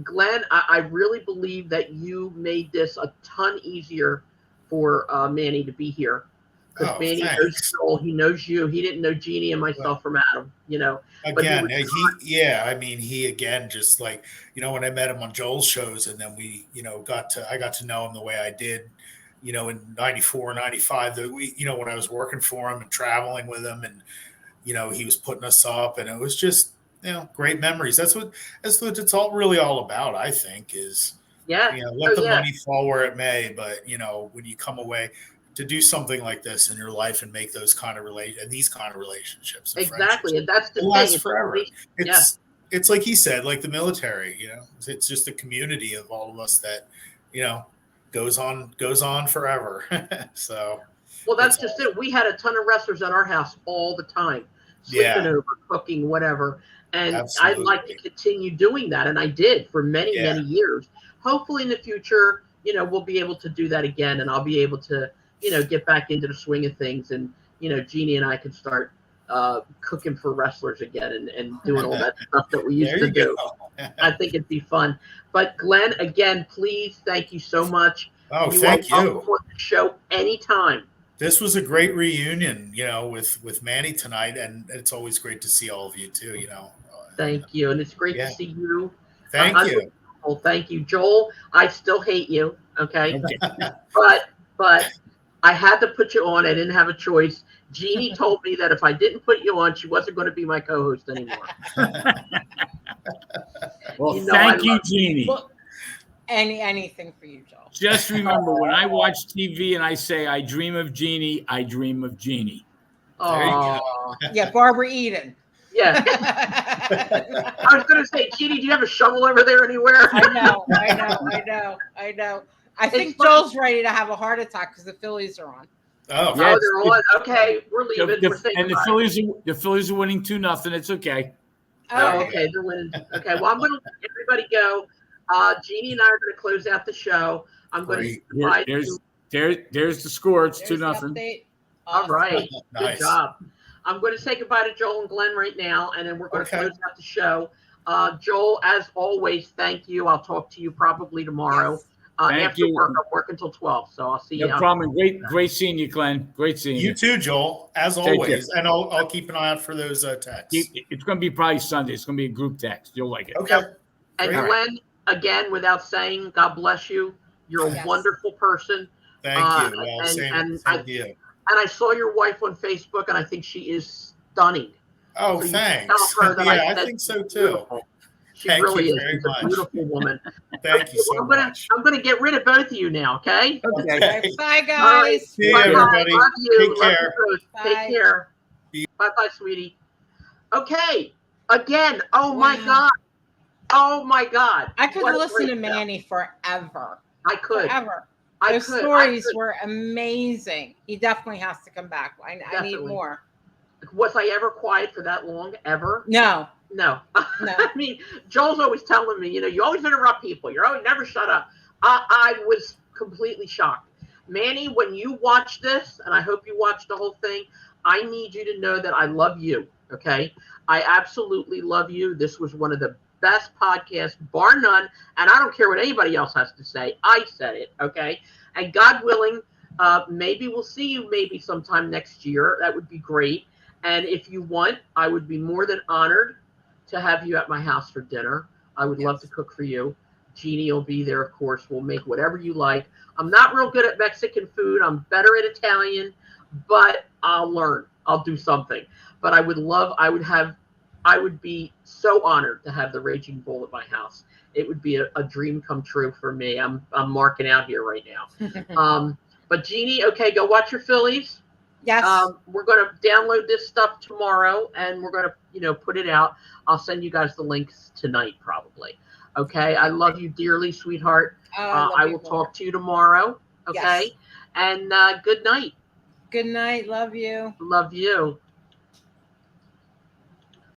Glenn, I really believe that you made this a ton easier for Manny to be here. Because Manny knows Joel, he knows you. He didn't know Jeannie and myself from Adam, Again, he again, just like, when I met him on Joel's shows, and then I got to know him the way I did, in 94, 95, when I was working for him and traveling with him, and, he was putting us up, and it was just, great memories. That's what it's really all about, I think, is, let the money fall where it may. But, when you come away to do something like this in your life and make these kind of relationships. Exactly. And that's the thing. Forever. It's like he said, like the military, it's just a community of all of us that, goes on forever. So. Well, that's just it. We had a ton of wrestlers at our house all the time, sleeping over, cooking, whatever. And Absolutely. I'd like to continue doing that. And I did for many, many years. Hopefully in the future, we'll be able to do that again, and I'll be able to, get back into the swing of things. And, Jeannie and I can start cooking for wrestlers again and doing all that stuff that we used to do. I think it'd be fun. But Glen, again, please, thank you so much. Oh, thank you. On the show anytime. This was a great reunion, with Manny tonight, and it's always great to see all of you too. Thank you, and it's great to see you. Thank you. Well, thank you, Joel. I still hate you, okay? but I had to put you on. I didn't have a choice. Jeannie told me that if I didn't put you on, she wasn't going to be my co-host anymore. Well, thank you, Jeannie. Well, anything for you, Joel. Just remember, when I watch TV and I say I dream of Jeannie, I dream of Jeannie. Oh, yeah, Barbara Eden. Yeah. I was going to say, Jeannie, do you have a shovel over there anywhere? I know. I think Joel's ready to have a heart attack because the Phillies are on. Oh, they're on. Okay, we're leaving. The Phillies are winning 2-0. It's okay. Oh, okay, they're winning. Okay, well, I'm going to let everybody go. Jeannie and I are going to close out the show. I'm going to. There's the score. It's 2-0. Awesome. All right, Nice. Good job. I'm going to say goodbye to Joel and Glen right now, and then we're going to close out the show. Joel, as always, thank you. I'll talk to you probably tomorrow. Yes. After work, I'm working until 12, so I'll see you. No problem. Great seeing you, Glenn. Great seeing you. You too, Joel, as always. And I'll keep an eye out for those texts. It's going to be probably Sunday. It's going to be a group text. You'll like it. Okay. And Great. Glenn, again, without saying, God bless you. You're a wonderful person. Thank you. Well, same to you. And I saw your wife on Facebook, and I think she is stunning. Oh, so thanks. I think so too. Beautiful. She really is. She's a beautiful woman. Thank you so much. I'm going to get rid of both of you now, okay? Okay. Bye, guys. Right. See you, everybody. Love you. Take care. Take care. Bye-bye, sweetie. Okay. Again. Oh, my God. Oh, my God. I could listen to Manny forever. I could. Forever. Those stories were amazing. He definitely has to come back. I need more. Was I ever quiet for that long? Ever? No. I mean, Joel's always telling me, you always interrupt people. You're always never shut up. I was completely shocked. Manny, when you watch this, and I hope you watch the whole thing, I need you to know that I love you, okay? I absolutely love you. This was one of the best podcasts, bar none, and I don't care what anybody else has to say. I said it, okay? And God willing, maybe we'll see you maybe sometime next year. That would be great. And if you want, I would be more than honored to have you at my house for dinner. I would love to cook for you. Jeannie will be there, of course. We'll make whatever you like. I'm not real good at Mexican food. I'm better at Italian, but I'll learn. I'll do something. But I would be so honored to have the Raging Bull at my house. It would be a dream come true for me. I'm marking out here right now. But Jeannie, okay, go watch your Phillies. Yes. We're going to download this stuff tomorrow, and we're going to, put it out. I'll send you guys the links tonight, probably. Okay. I love you dearly, sweetheart. I will talk to you tomorrow. Okay. Yes. And good night. Good night. Love you. Love you.